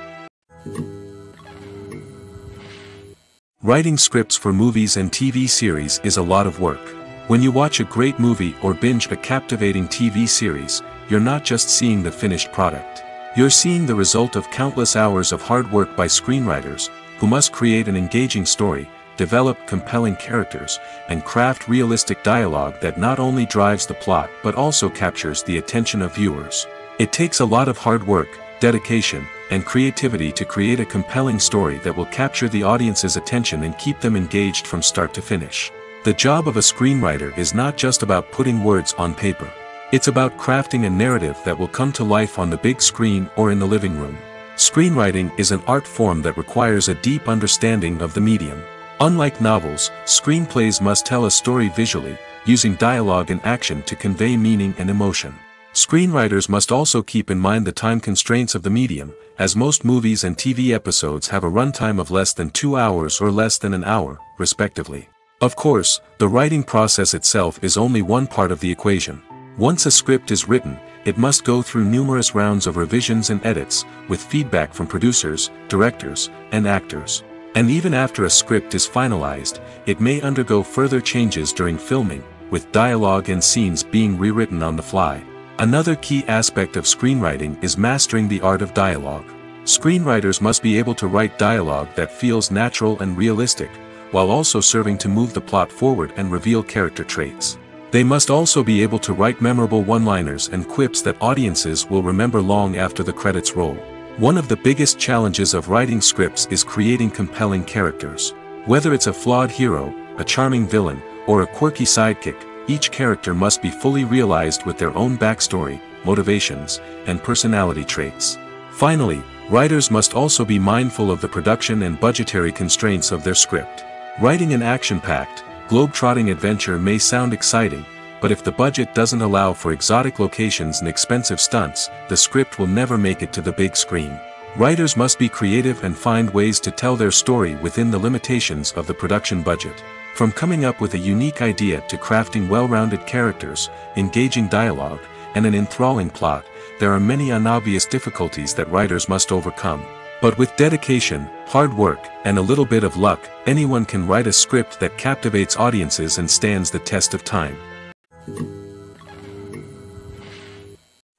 Writing scripts for movies and TV series is a lot of work. When you watch a great movie or binge a captivating TV series, you're not just seeing the finished product. You're seeing the result of countless hours of hard work by screenwriters, who must create an engaging story, develop compelling characters, and craft realistic dialogue that not only drives the plot but also captures the attention of viewers. It takes a lot of hard work, dedication, and creativity to create a compelling story that will capture the audience's attention and keep them engaged from start to finish. The job of a screenwriter is not just about putting words on paper. It's about crafting a narrative that will come to life on the big screen or in the living room. Screenwriting is an art form that requires a deep understanding of the medium. Unlike novels, screenplays must tell a story visually, using dialogue and action to convey meaning and emotion. Screenwriters must also keep in mind the time constraints of the medium, as most movies and TV episodes have a runtime of less than 2 hours or less than an hour, respectively. Of course, the writing process itself is only one part of the equation. Once a script is written, it must go through numerous rounds of revisions and edits, with feedback from producers, directors, and actors. And even after a script is finalized, it may undergo further changes during filming, with dialogue and scenes being rewritten on the fly. Another key aspect of screenwriting is mastering the art of dialogue. Screenwriters must be able to write dialogue that feels natural and realistic, while also serving to move the plot forward and reveal character traits. They must also be able to write memorable one-liners and quips that audiences will remember long after the credits roll. One of the biggest challenges of writing scripts is creating compelling characters. Whether it's a flawed hero, a charming villain, or a quirky sidekick, each character must be fully realized with their own backstory, motivations, and personality traits. Finally, writers must also be mindful of the production and budgetary constraints of their script. Writing an action-packed, globe-trotting adventure may sound exciting, but if the budget doesn't allow for exotic locations and expensive stunts, the script will never make it to the big screen. Writers must be creative and find ways to tell their story within the limitations of the production budget. From coming up with a unique idea to crafting well-rounded characters, engaging dialogue, and an enthralling plot, there are many unobvious difficulties that writers must overcome. But with dedication, hard work, and a little bit of luck, anyone can write a script that captivates audiences and stands the test of time.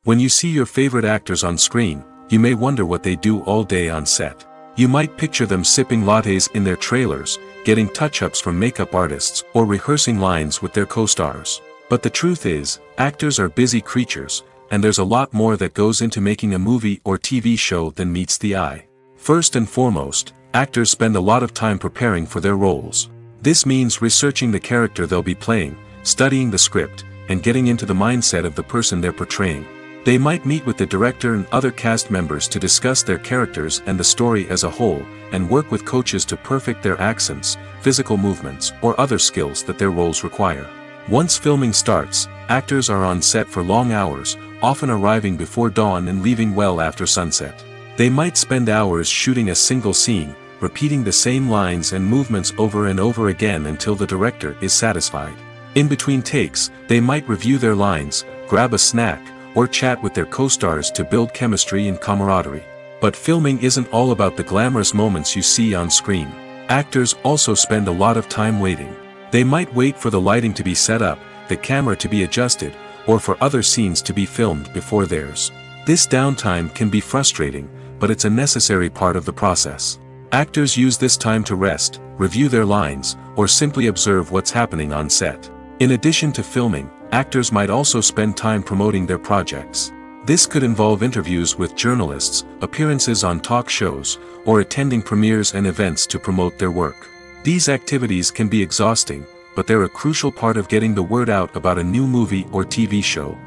When you see your favorite actors on screen, you may wonder what they do all day on set. You might picture them sipping lattes in their trailers, getting touch-ups from makeup artists, or rehearsing lines with their co-stars. But the truth is, actors are busy creatures, and there's a lot more that goes into making a movie or TV show than meets the eye. First and foremost, actors spend a lot of time preparing for their roles. This means researching the character they'll be playing, studying the script, and getting into the mindset of the person they're portraying. They might meet with the director and other cast members to discuss their characters and the story as a whole, and work with coaches to perfect their accents, physical movements, or other skills that their roles require. Once filming starts, actors are on set for long hours, often arriving before dawn and leaving well after sunset. They might spend hours shooting a single scene, repeating the same lines and movements over and over again until the director is satisfied. In between takes, they might review their lines, grab a snack, or chat with their co-stars to build chemistry and camaraderie. But filming isn't all about the glamorous moments you see on screen. Actors also spend a lot of time waiting. They might wait for the lighting to be set up, the camera to be adjusted, or for other scenes to be filmed before theirs. This downtime can be frustrating, but it's a necessary part of the process. Actors use this time to rest, review their lines, or simply observe what's happening on set. In addition to filming, actors might also spend time promoting their projects. This could involve interviews with journalists, appearances on talk shows, or attending premieres and events to promote their work. These activities can be exhausting, but they're a crucial part of getting the word out about a new movie or TV show.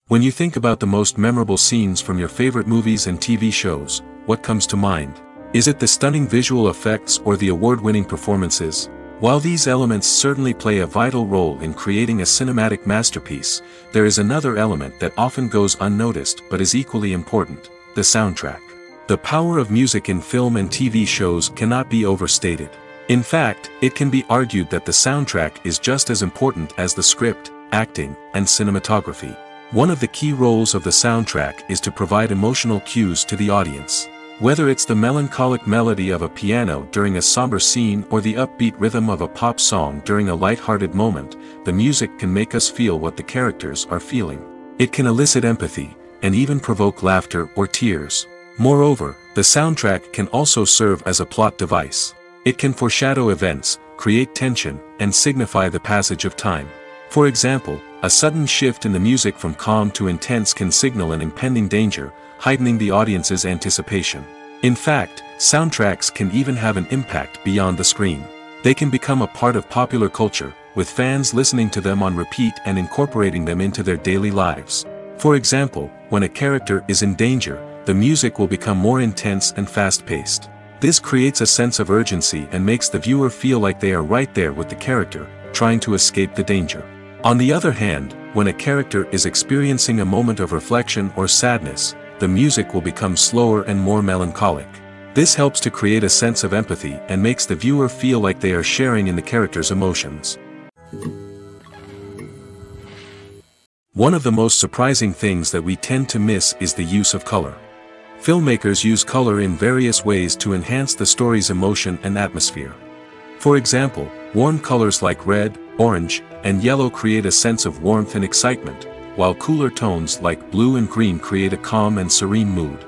When you think about the most memorable scenes from your favorite movies and TV shows, what comes to mind? Is it the stunning visual effects or the award-winning performances? While these elements certainly play a vital role in creating a cinematic masterpiece, there is another element that often goes unnoticed but is equally important: the soundtrack. The power of music in film and TV shows cannot be overstated. In fact, it can be argued that the soundtrack is just as important as the script, acting, and cinematography. One of the key roles of the soundtrack is to provide emotional cues to the audience. Whether it's the melancholic melody of a piano during a somber scene or the upbeat rhythm of a pop song during a light-hearted moment, the music can make us feel what the characters are feeling. It can elicit empathy, and even provoke laughter or tears. Moreover, the soundtrack can also serve as a plot device. It can foreshadow events, create tension, and signify the passage of time. For example, a sudden shift in the music from calm to intense can signal an impending danger, heightening the audience's anticipation. In fact, soundtracks can even have an impact beyond the screen. They can become a part of popular culture, with fans listening to them on repeat and incorporating them into their daily lives. For example, when a character is in danger, the music will become more intense and fast-paced. This creates a sense of urgency and makes the viewer feel like they are right there with the character, trying to escape the danger. On the other hand, when a character is experiencing a moment of reflection or sadness, the music will become slower and more melancholic. This helps to create a sense of empathy and makes the viewer feel like they are sharing in the character's emotions. One of the most surprising things that we tend to miss is the use of color. Filmmakers use color in various ways to enhance the story's emotion and atmosphere. For example, warm colors like red, orange, and yellow create a sense of warmth and excitement, while cooler tones like blue and green create a calm and serene mood.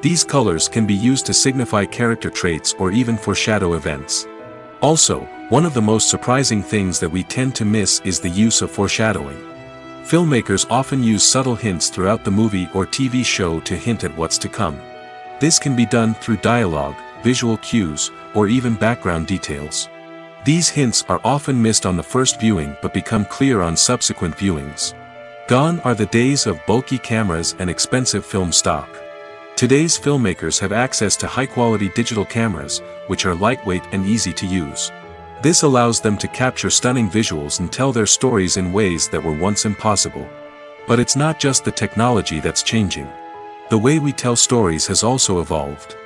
These colors can be used to signify character traits or even foreshadow events. Also, one of the most surprising things that we tend to miss is the use of foreshadowing. Filmmakers often use subtle hints throughout the movie or TV show to hint at what's to come. This can be done through dialogue, visual cues, or even background details. These hints are often missed on the first viewing but become clear on subsequent viewings. Gone are the days of bulky cameras and expensive film stock. Today's filmmakers have access to high-quality digital cameras, which are lightweight and easy to use. This allows them to capture stunning visuals and tell their stories in ways that were once impossible. But it's not just the technology that's changing. The way we tell stories has also evolved.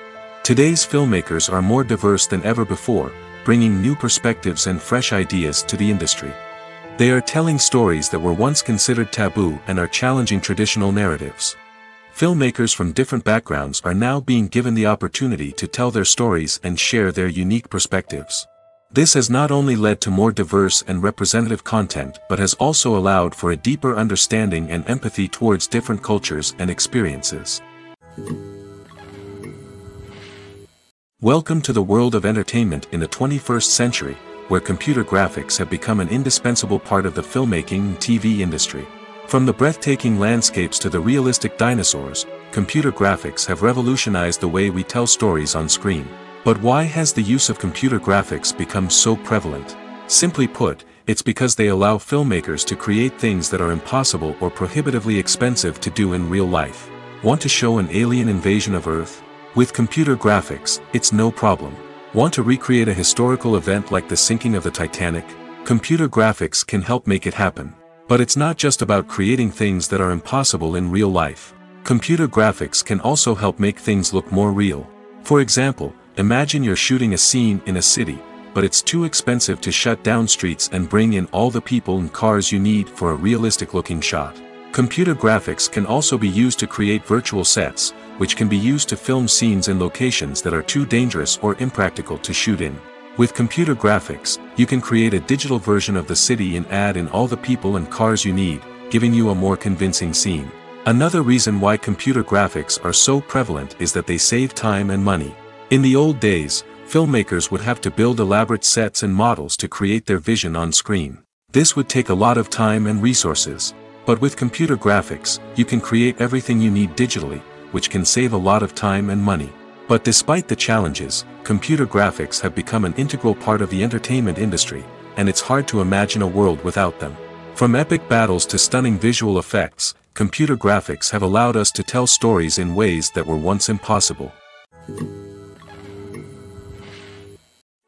Today's filmmakers are more diverse than ever before, bringing new perspectives and fresh ideas to the industry. They are telling stories that were once considered taboo and are challenging traditional narratives. Filmmakers from different backgrounds are now being given the opportunity to tell their stories and share their unique perspectives. This has not only led to more diverse and representative content but has also allowed for a deeper understanding and empathy towards different cultures and experiences. Welcome to the world of entertainment in the 21st century, where computer graphics have become an indispensable part of the filmmaking and TV industry. From the breathtaking landscapes to the realistic dinosaurs, computer graphics have revolutionized the way we tell stories on screen. But why has the use of computer graphics become so prevalent? Simply put, it's because they allow filmmakers to create things that are impossible or prohibitively expensive to do in real life. Want to show an alien invasion of Earth? With computer graphics, it's no problem. Want to recreate a historical event like the sinking of the Titanic? Computer graphics can help make it happen. But it's not just about creating things that are impossible in real life. Computer graphics can also help make things look more real. For example, imagine you're shooting a scene in a city, but it's too expensive to shut down streets and bring in all the people and cars you need for a realistic-looking shot. Computer graphics can also be used to create virtual sets, which can be used to film scenes in locations that are too dangerous or impractical to shoot in. With computer graphics, you can create a digital version of the city and add in all the people and cars you need, giving you a more convincing scene. Another reason why computer graphics are so prevalent is that they save time and money. In the old days, filmmakers would have to build elaborate sets and models to create their vision on screen. This would take a lot of time and resources. But with computer graphics, you can create everything you need digitally, which can save a lot of time and money. But despite the challenges, computer graphics have become an integral part of the entertainment industry, and it's hard to imagine a world without them. From epic battles to stunning visual effects, computer graphics have allowed us to tell stories in ways that were once impossible.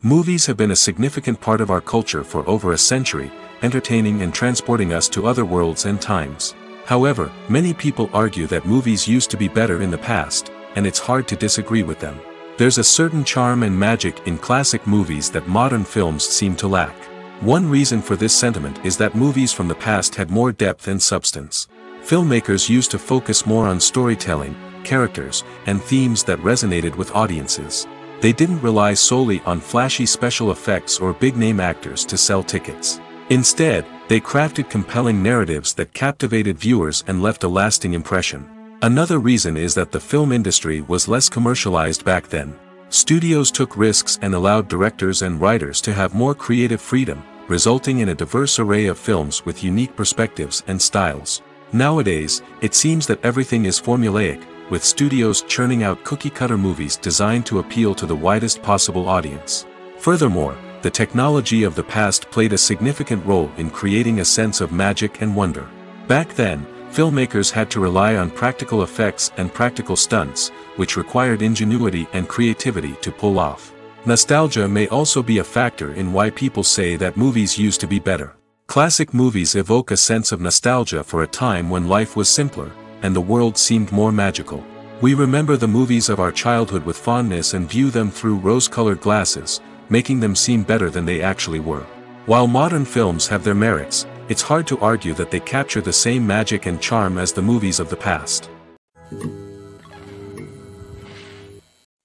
Movies have been a significant part of our culture for over a century, entertaining and transporting us to other worlds and times. However, many people argue that movies used to be better in the past, and it's hard to disagree with them. There's a certain charm and magic in classic movies that modern films seem to lack. One reason for this sentiment is that movies from the past had more depth and substance. Filmmakers used to focus more on storytelling, characters, and themes that resonated with audiences. They didn't rely solely on flashy special effects or big-name actors to sell tickets. Instead, they crafted compelling narratives that captivated viewers and left a lasting impression. Another reason is that the film industry was less commercialized back then. Studios took risks and allowed directors and writers to have more creative freedom, resulting in a diverse array of films with unique perspectives and styles. Nowadays, it seems that everything is formulaic, with studios churning out cookie-cutter movies designed to appeal to the widest possible audience. Furthermore, the technology of the past played a significant role in creating a sense of magic and wonder. Back then, filmmakers had to rely on practical effects and practical stunts, which required ingenuity and creativity to pull off. Nostalgia may also be a factor in why people say that movies used to be better. Classic movies evoke a sense of nostalgia for a time when life was simpler, and the world seemed more magical. We remember the movies of our childhood with fondness and view them through rose-colored glasses, making them seem better than they actually were. While modern films have their merits, it's hard to argue that they capture the same magic and charm as the movies of the past.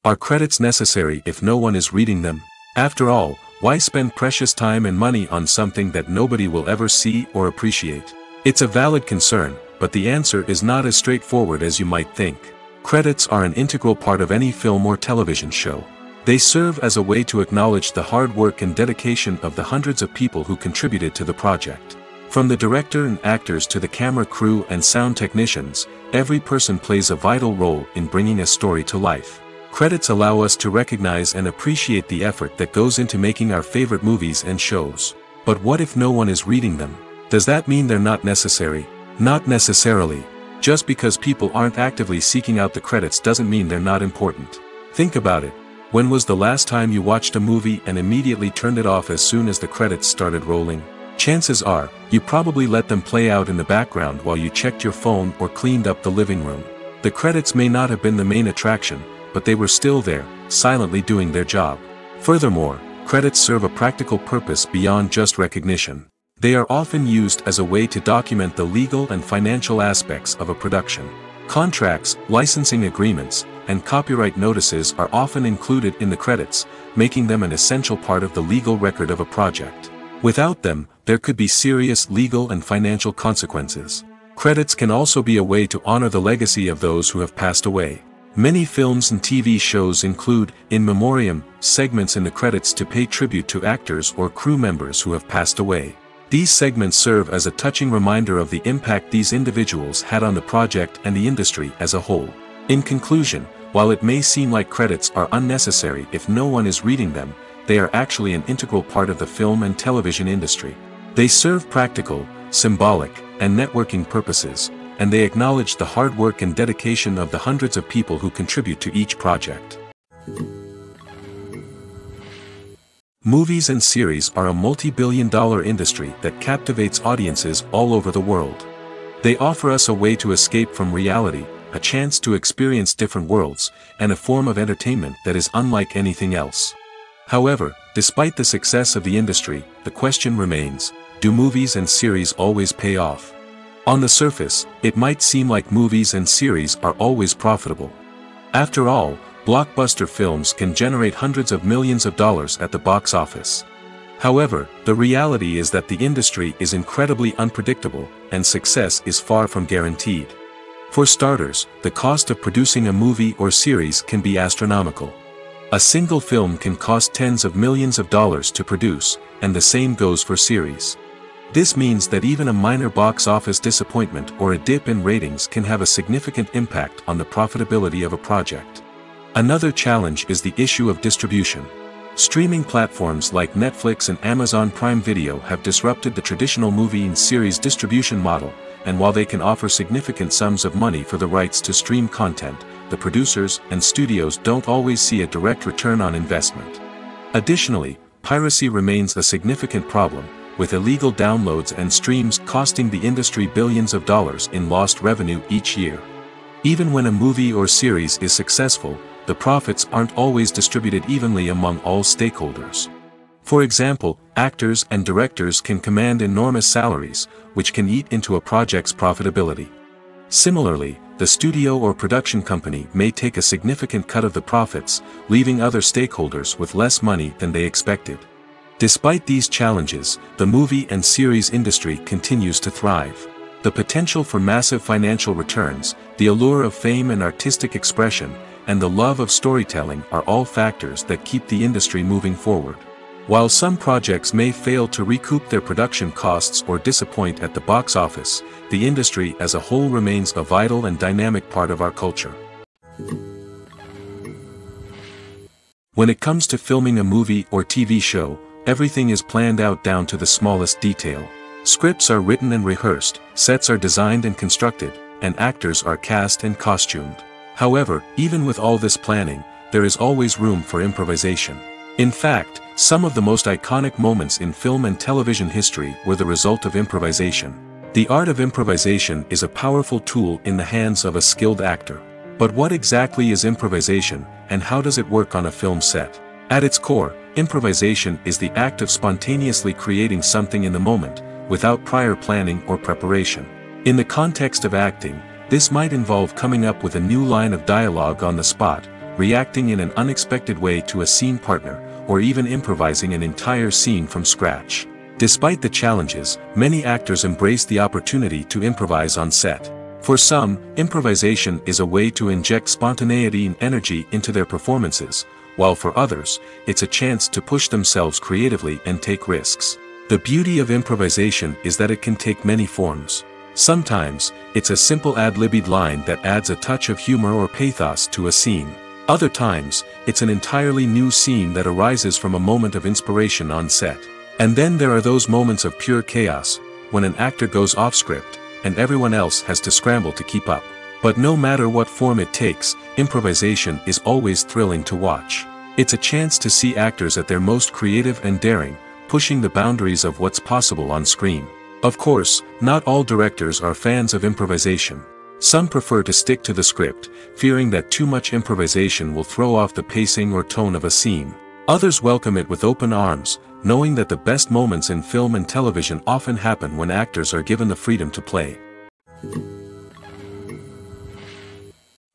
Are credits necessary if no one is reading them? After all, why spend precious time and money on something that nobody will ever see or appreciate? It's a valid concern, but the answer is not as straightforward as you might think. Credits are an integral part of any film or television show. They serve as a way to acknowledge the hard work and dedication of the hundreds of people who contributed to the project. From the director and actors to the camera crew and sound technicians, every person plays a vital role in bringing a story to life. Credits allow us to recognize and appreciate the effort that goes into making our favorite movies and shows. But what if no one is reading them? Does that mean they're not necessary? Not necessarily. Just because people aren't actively seeking out the credits doesn't mean they're not important. Think about it. When was the last time you watched a movie and immediately turned it off as soon as the credits started rolling? Chances are, you probably let them play out in the background while you checked your phone or cleaned up the living room. The credits may not have been the main attraction, but they were still there, silently doing their job. Furthermore, credits serve a practical purpose beyond just recognition. They are often used as a way to document the legal and financial aspects of a production. Contracts, licensing agreements, and copyright notices are often included in the credits, making them an essential part of the legal record of a project. Without them, there could be serious legal and financial consequences. Credits can also be a way to honor the legacy of those who have passed away. Many films and TV shows include, in memoriam, segments in the credits to pay tribute to actors or crew members who have passed away. These segments serve as a touching reminder of the impact these individuals had on the project and the industry as a whole. In conclusion, while it may seem like credits are unnecessary if no one is reading them, they are actually an integral part of the film and television industry. They serve practical, symbolic, and networking purposes, and they acknowledge the hard work and dedication of the hundreds of people who contribute to each project. Movies and series are a multi-billion-dollar industry that captivates audiences all over the world. They offer us a way to escape from reality, a chance to experience different worlds, and a form of entertainment that is unlike anything else. However, despite the success of the industry, the question remains, do movies and series always pay off? On the surface, it might seem like movies and series are always profitable. After all, blockbuster films can generate hundreds of millions of dollars at the box office. However, the reality is that the industry is incredibly unpredictable, and success is far from guaranteed. For starters, the cost of producing a movie or series can be astronomical. A single film can cost tens of millions of dollars to produce, and the same goes for series. This means that even a minor box office disappointment or a dip in ratings can have a significant impact on the profitability of a project. Another challenge is the issue of distribution. Streaming platforms like Netflix and Amazon Prime Video have disrupted the traditional movie and series distribution model, and while they can offer significant sums of money for the rights to stream content, the producers and studios don't always see a direct return on investment. Additionally, piracy remains a significant problem, with illegal downloads and streams costing the industry billions of dollars in lost revenue each year. Even when a movie or series is successful, the profits aren't always distributed evenly among all stakeholders. For example, actors and directors can command enormous salaries, which can eat into a project's profitability. Similarly, the studio or production company may take a significant cut of the profits, leaving other stakeholders with less money than they expected. Despite these challenges, the movie and series industry continues to thrive. The potential for massive financial returns, the allure of fame and artistic expression, and the love of storytelling are all factors that keep the industry moving forward. While some projects may fail to recoup their production costs or disappoint at the box office, the industry as a whole remains a vital and dynamic part of our culture. When it comes to filming a movie or TV show, everything is planned out down to the smallest detail. Scripts are written and rehearsed, sets are designed and constructed, and actors are cast and costumed. However, even with all this planning, there is always room for improvisation. In fact, some of the most iconic moments in film and television history were the result of improvisation. The art of improvisation is a powerful tool in the hands of a skilled actor. But what exactly is improvisation, and how does it work on a film set? At its core, improvisation is the act of spontaneously creating something in the moment, without prior planning or preparation. In the context of acting, this might involve coming up with a new line of dialogue on the spot, reacting in an unexpected way to a scene partner, or even improvising an entire scene from scratch. Despite the challenges, many actors embrace the opportunity to improvise on set. For some, improvisation is a way to inject spontaneity and energy into their performances, while for others, it's a chance to push themselves creatively and take risks. The beauty of improvisation is that it can take many forms. Sometimes, it's a simple ad-libbed line that adds a touch of humor or pathos to a scene. Other times, it's an entirely new scene that arises from a moment of inspiration on set. And then there are those moments of pure chaos, when an actor goes off script, and everyone else has to scramble to keep up. But no matter what form it takes, improvisation is always thrilling to watch. It's a chance to see actors at their most creative and daring, pushing the boundaries of what's possible on screen. Of course, not all directors are fans of improvisation. Some prefer to stick to the script, fearing that too much improvisation will throw off the pacing or tone of a scene. Others welcome it with open arms, knowing that the best moments in film and television often happen when actors are given the freedom to play.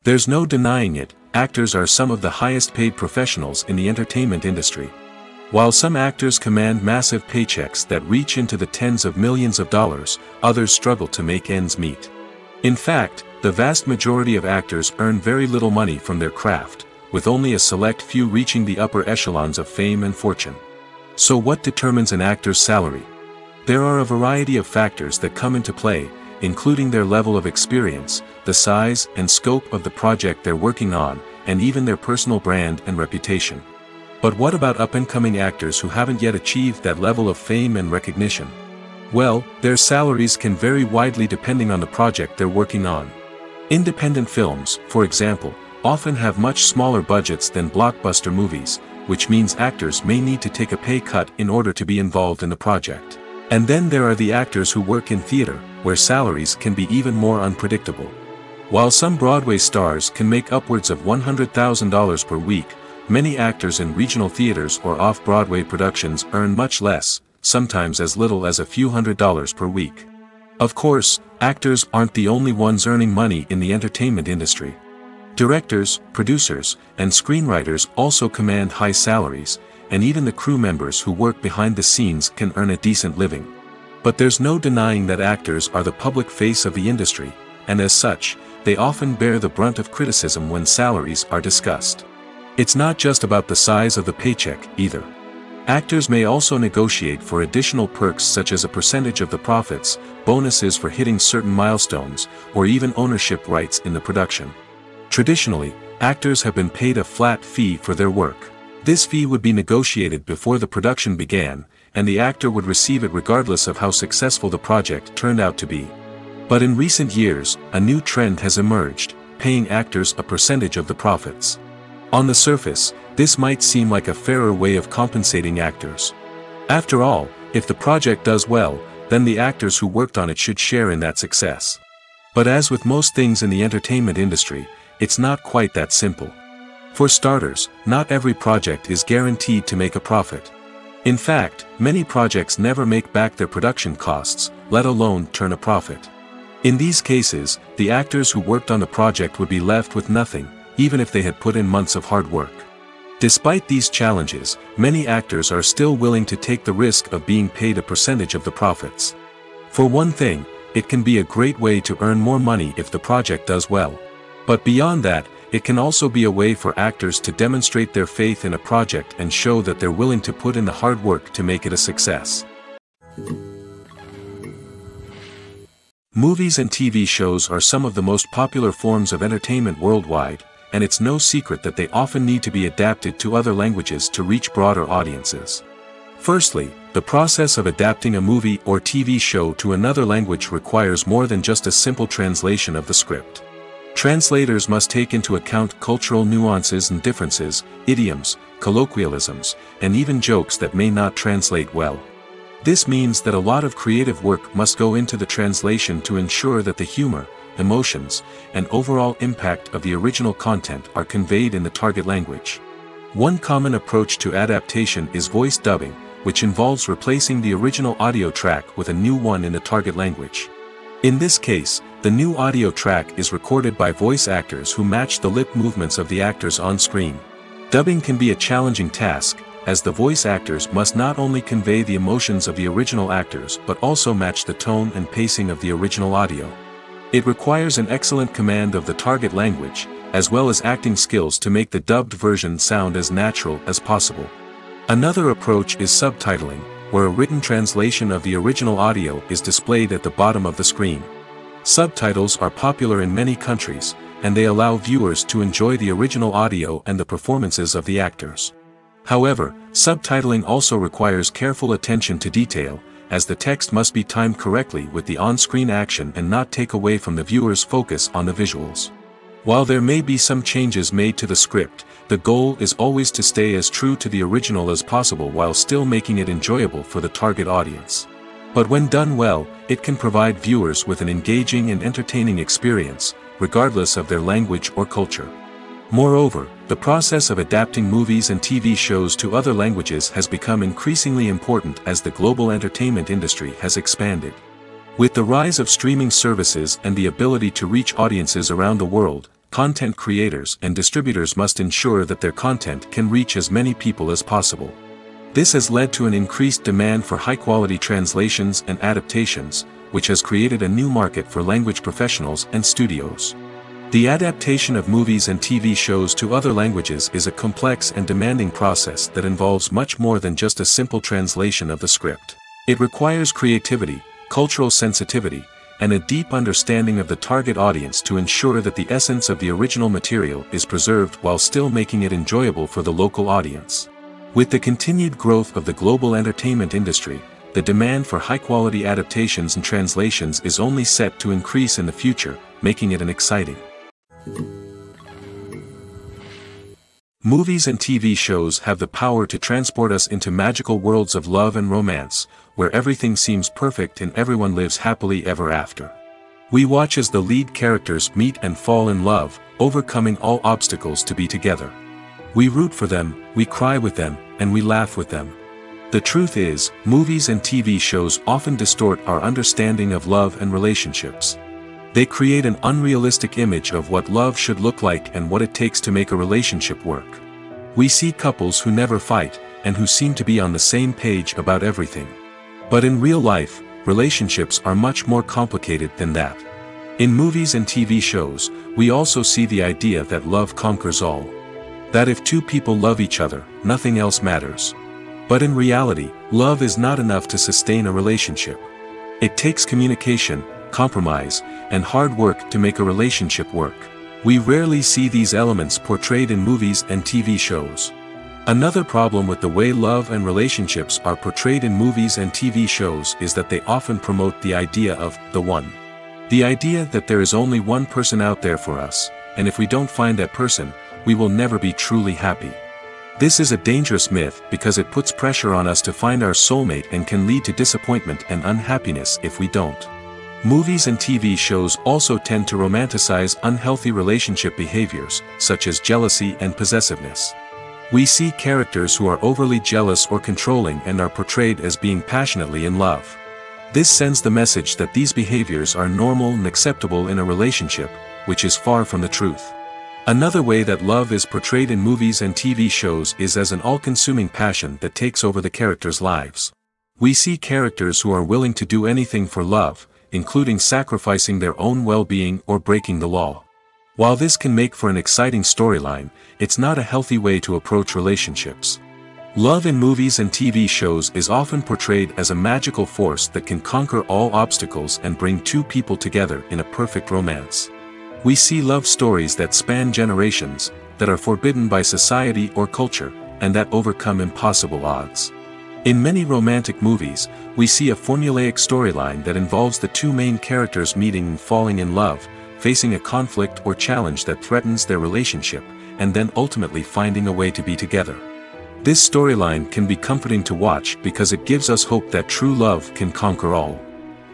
There's no denying it, actors are some of the highest paid professionals in the entertainment industry. While some actors command massive paychecks that reach into the tens of millions of dollars, others struggle to make ends meet. In fact, the vast majority of actors earn very little money from their craft, with only a select few reaching the upper echelons of fame and fortune. So what determines an actor's salary? There are a variety of factors that come into play, including their level of experience, the size and scope of the project they're working on, and even their personal brand and reputation. But what about up-and-coming actors who haven't yet achieved that level of fame and recognition? Well, their salaries can vary widely depending on the project they're working on. Independent films, for example, often have much smaller budgets than blockbuster movies, which means actors may need to take a pay cut in order to be involved in the project. And then there are the actors who work in theater, where salaries can be even more unpredictable. While some Broadway stars can make upwards of $100,000 per week, many actors in regional theaters or off-Broadway productions earn much less, sometimes as little as a few $100s per week. Of course, actors aren't the only ones earning money in the entertainment industry. Directors, producers, and screenwriters also command high salaries, and even the crew members who work behind the scenes can earn a decent living. But there's no denying that actors are the public face of the industry, and as such, they often bear the brunt of criticism when salaries are discussed. It's not just about the size of the paycheck, either. Actors may also negotiate for additional perks such as a percentage of the profits, bonuses for hitting certain milestones, or even ownership rights in the production. Traditionally, actors have been paid a flat fee for their work. This fee would be negotiated before the production began, and the actor would receive it regardless of how successful the project turned out to be. But in recent years, a new trend has emerged, paying actors a percentage of the profits. On the surface, this might seem like a fairer way of compensating actors. After all, if the project does well, then the actors who worked on it should share in that success. But as with most things in the entertainment industry, it's not quite that simple. For starters, not every project is guaranteed to make a profit. In fact, many projects never make back their production costs, let alone turn a profit. In these cases, the actors who worked on the project would be left with nothing, even if they had put in months of hard work. Despite these challenges, many actors are still willing to take the risk of being paid a percentage of the profits. For one thing, it can be a great way to earn more money if the project does well. But beyond that, it can also be a way for actors to demonstrate their faith in a project and show that they're willing to put in the hard work to make it a success. Movies and TV shows are some of the most popular forms of entertainment worldwide, and it's no secret that they often need to be adapted to other languages to reach broader audiences. Firstly, the process of adapting a movie or TV show to another language requires more than just a simple translation of the script. Translators must take into account cultural nuances and differences, idioms, colloquialisms, and even jokes that may not translate well. This means that a lot of creative work must go into the translation to ensure that the humor, emotions, and overall impact of the original content are conveyed in the target language. One common approach to adaptation is voice dubbing, which involves replacing the original audio track with a new one in the target language. In this case, the new audio track is recorded by voice actors who match the lip movements of the actors on screen. Dubbing can be a challenging task, as the voice actors must not only convey the emotions of the original actors but also match the tone and pacing of the original audio. It requires an excellent command of the target language, as well as acting skills to make the dubbed version sound as natural as possible. Another approach is subtitling, where a written translation of the original audio is displayed at the bottom of the screen. Subtitles are popular in many countries, and they allow viewers to enjoy the original audio and the performances of the actors. However, subtitling also requires careful attention to detail, as the text must be timed correctly with the on-screen action and not take away from the viewer's focus on the visuals. While there may be some changes made to the script, the goal is always to stay as true to the original as possible while still making it enjoyable for the target audience. But when done well, it can provide viewers with an engaging and entertaining experience, regardless of their language or culture. Moreover, the process of adapting movies and TV shows to other languages has become increasingly important as the global entertainment industry has expanded. With the rise of streaming services and the ability to reach audiences around the world, content creators and distributors must ensure that their content can reach as many people as possible. This has led to an increased demand for high-quality translations and adaptations, which has created a new market for language professionals and studios. The adaptation of movies and TV shows to other languages is a complex and demanding process that involves much more than just a simple translation of the script. It requires creativity, cultural sensitivity, and a deep understanding of the target audience to ensure that the essence of the original material is preserved while still making it enjoyable for the local audience. With the continued growth of the global entertainment industry, the demand for high-quality adaptations and translations is only set to increase in the future, making it an exciting. Movies and TV shows have the power to transport us into magical worlds of love and romance, where everything seems perfect and everyone lives happily ever after. We watch as the lead characters meet and fall in love, overcoming all obstacles to be together. We root for them, we cry with them, and we laugh with them. The truth is, movies and TV shows often distort our understanding of love and relationships. They create an unrealistic image of what love should look like and what it takes to make a relationship work. We see couples who never fight, and who seem to be on the same page about everything. But in real life, relationships are much more complicated than that. In movies and TV shows, we also see the idea that love conquers all. That if two people love each other, nothing else matters. But in reality, love is not enough to sustain a relationship. It takes communication, compromise, and hard work to make a relationship work. We rarely see these elements portrayed in movies and TV shows. Another problem with the way love and relationships are portrayed in movies and TV shows is that they often promote the idea of the one. The idea that there is only one person out there for us, and if we don't find that person, we will never be truly happy. This is a dangerous myth because it puts pressure on us to find our soulmate and can lead to disappointment and unhappiness if we don't. Movies and TV shows also tend to romanticize unhealthy relationship behaviors, such as jealousy and possessiveness. We see characters who are overly jealous or controlling and are portrayed as being passionately in love. This sends the message that these behaviors are normal and acceptable in a relationship, which is far from the truth. Another way that love is portrayed in movies and TV shows is as an all-consuming passion that takes over the characters' lives. We see characters who are willing to do anything for love, including sacrificing their own well-being or breaking the law. While this can make for an exciting storyline, it's not a healthy way to approach relationships. Love in movies and TV shows is often portrayed as a magical force that can conquer all obstacles and bring two people together in a perfect romance. We see love stories that span generations, that are forbidden by society or culture, and that overcome impossible odds. In many romantic movies, we see a formulaic storyline that involves the two main characters meeting and falling in love, facing a conflict or challenge that threatens their relationship, and then ultimately finding a way to be together. This storyline can be comforting to watch because it gives us hope that true love can conquer all.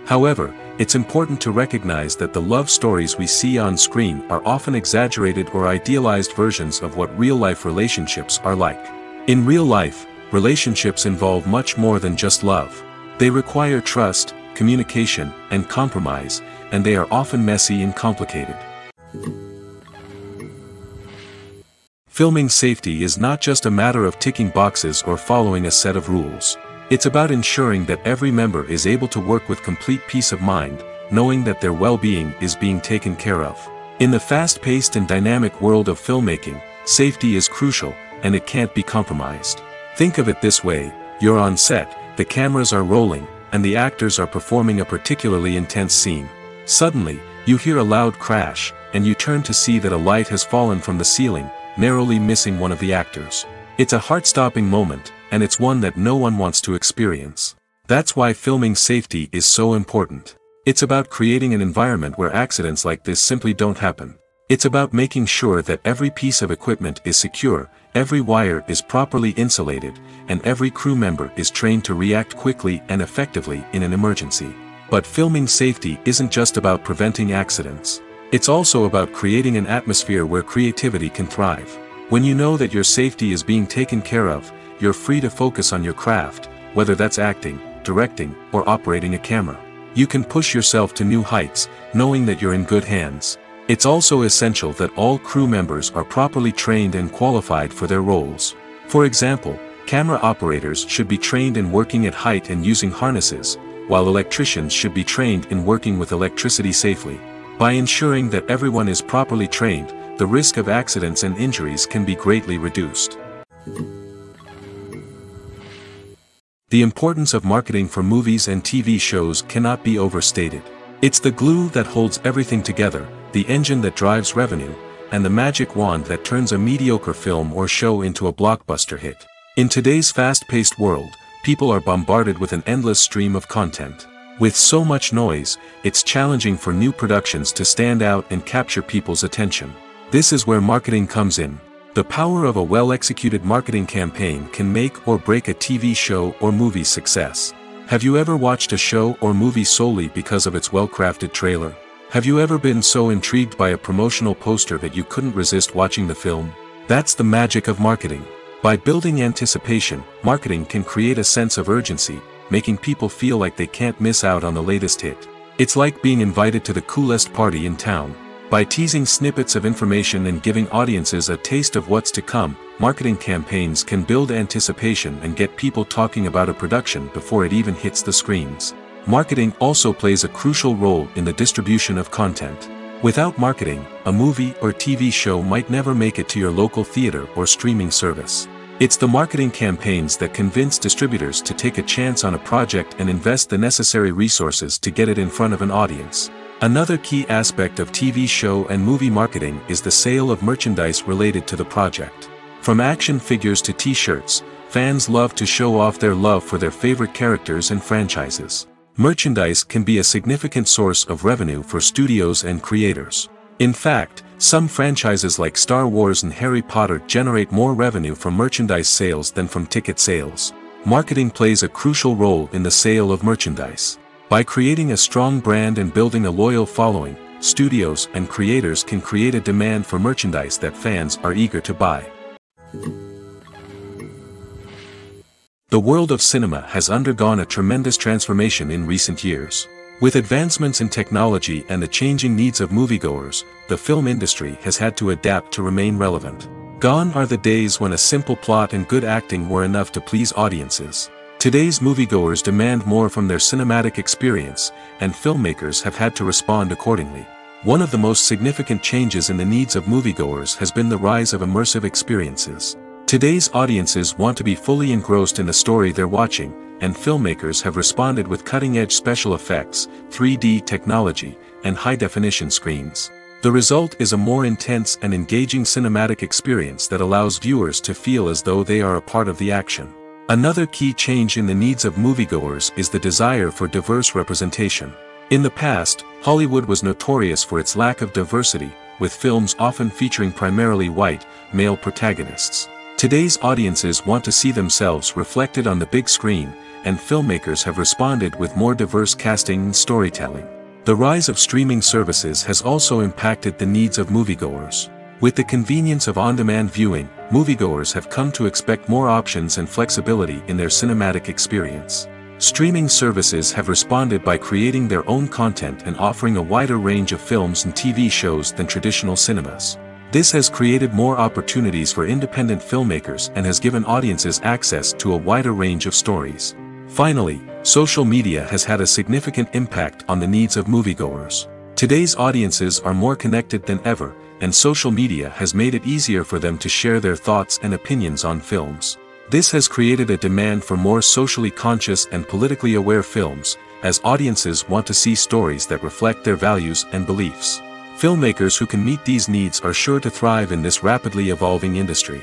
However, it's important to recognize that the love stories we see on screen are often exaggerated or idealized versions of what real-life relationships are like. In real life, relationships involve much more than just love. They require trust, communication, and compromise, and they are often messy and complicated. Filming safety is not just a matter of ticking boxes or following a set of rules. It's about ensuring that every member is able to work with complete peace of mind, knowing that their well-being is being taken care of. In the fast-paced and dynamic world of filmmaking, safety is crucial, and it can't be compromised. Think of it this way: you're on set, the cameras are rolling, and the actors are performing a particularly intense scene. Suddenly, you hear a loud crash, and you turn to see that a light has fallen from the ceiling, narrowly missing one of the actors. It's a heart-stopping moment, and it's one that no one wants to experience. That's why filming safety is so important. It's about creating an environment where accidents like this simply don't happen. It's about making sure that every piece of equipment is secure, every wire is properly insulated, and every crew member is trained to react quickly and effectively in an emergency. But filming safety isn't just about preventing accidents. It's also about creating an atmosphere where creativity can thrive. When you know that your safety is being taken care of, you're free to focus on your craft, whether that's acting, directing, or operating a camera. You can push yourself to new heights, knowing that you're in good hands. It's also essential that all crew members are properly trained and qualified for their roles. For example, camera operators should be trained in working at height and using harnesses, while electricians should be trained in working with electricity safely. By ensuring that everyone is properly trained, the risk of accidents and injuries can be greatly reduced. The importance of marketing for movies and TV shows cannot be overstated. It's the glue that holds everything together, the engine that drives revenue, and the magic wand that turns a mediocre film or show into a blockbuster hit. In today's fast-paced world, people are bombarded with an endless stream of content. With so much noise, it's challenging for new productions to stand out and capture people's attention. This is where marketing comes in. The power of a well-executed marketing campaign can make or break a TV show or movie's success. Have you ever watched a show or movie solely because of its well-crafted trailer? Have you ever been so intrigued by a promotional poster that you couldn't resist watching the film? That's the magic of marketing. By building anticipation, marketing can create a sense of urgency, making people feel like they can't miss out on the latest hit. It's like being invited to the coolest party in town. By teasing snippets of information and giving audiences a taste of what's to come, marketing campaigns can build anticipation and get people talking about a production before it even hits the screens. Marketing also plays a crucial role in the distribution of content. Without marketing, a movie or TV show might never make it to your local theater or streaming service. It's the marketing campaigns that convince distributors to take a chance on a project and invest the necessary resources to get it in front of an audience. Another key aspect of TV show and movie marketing is the sale of merchandise related to the project. From action figures to t-shirts, fans love to show off their love for their favorite characters and franchises. Merchandise can be a significant source of revenue for studios and creators. In fact, some franchises like Star Wars and Harry Potter generate more revenue from merchandise sales than from ticket sales. Marketing plays a crucial role in the sale of merchandise. By creating a strong brand and building a loyal following, studios and creators can create a demand for merchandise that fans are eager to buy. The world of cinema has undergone a tremendous transformation in recent years. With advancements in technology and the changing needs of moviegoers, the film industry has had to adapt to remain relevant. Gone are the days when a simple plot and good acting were enough to please audiences. Today's moviegoers demand more from their cinematic experience, and filmmakers have had to respond accordingly. One of the most significant changes in the needs of moviegoers has been the rise of immersive experiences. Today's audiences want to be fully engrossed in the story they're watching, and filmmakers have responded with cutting-edge special effects, 3D technology, and high-definition screens. The result is a more intense and engaging cinematic experience that allows viewers to feel as though they are a part of the action. Another key change in the needs of moviegoers is the desire for diverse representation. In the past, Hollywood was notorious for its lack of diversity, with films often featuring primarily white, male protagonists. Today's audiences want to see themselves reflected on the big screen, and filmmakers have responded with more diverse casting and storytelling. The rise of streaming services has also impacted the needs of moviegoers. With the convenience of on-demand viewing, moviegoers have come to expect more options and flexibility in their cinematic experience. Streaming services have responded by creating their own content and offering a wider range of films and TV shows than traditional cinemas. This has created more opportunities for independent filmmakers and has given audiences access to a wider range of stories. Finally, social media has had a significant impact on the needs of moviegoers. Today's audiences are more connected than ever, and social media has made it easier for them to share their thoughts and opinions on films. This has created a demand for more socially conscious and politically aware films, as audiences want to see stories that reflect their values and beliefs. Filmmakers who can meet these needs are sure to thrive in this rapidly evolving industry.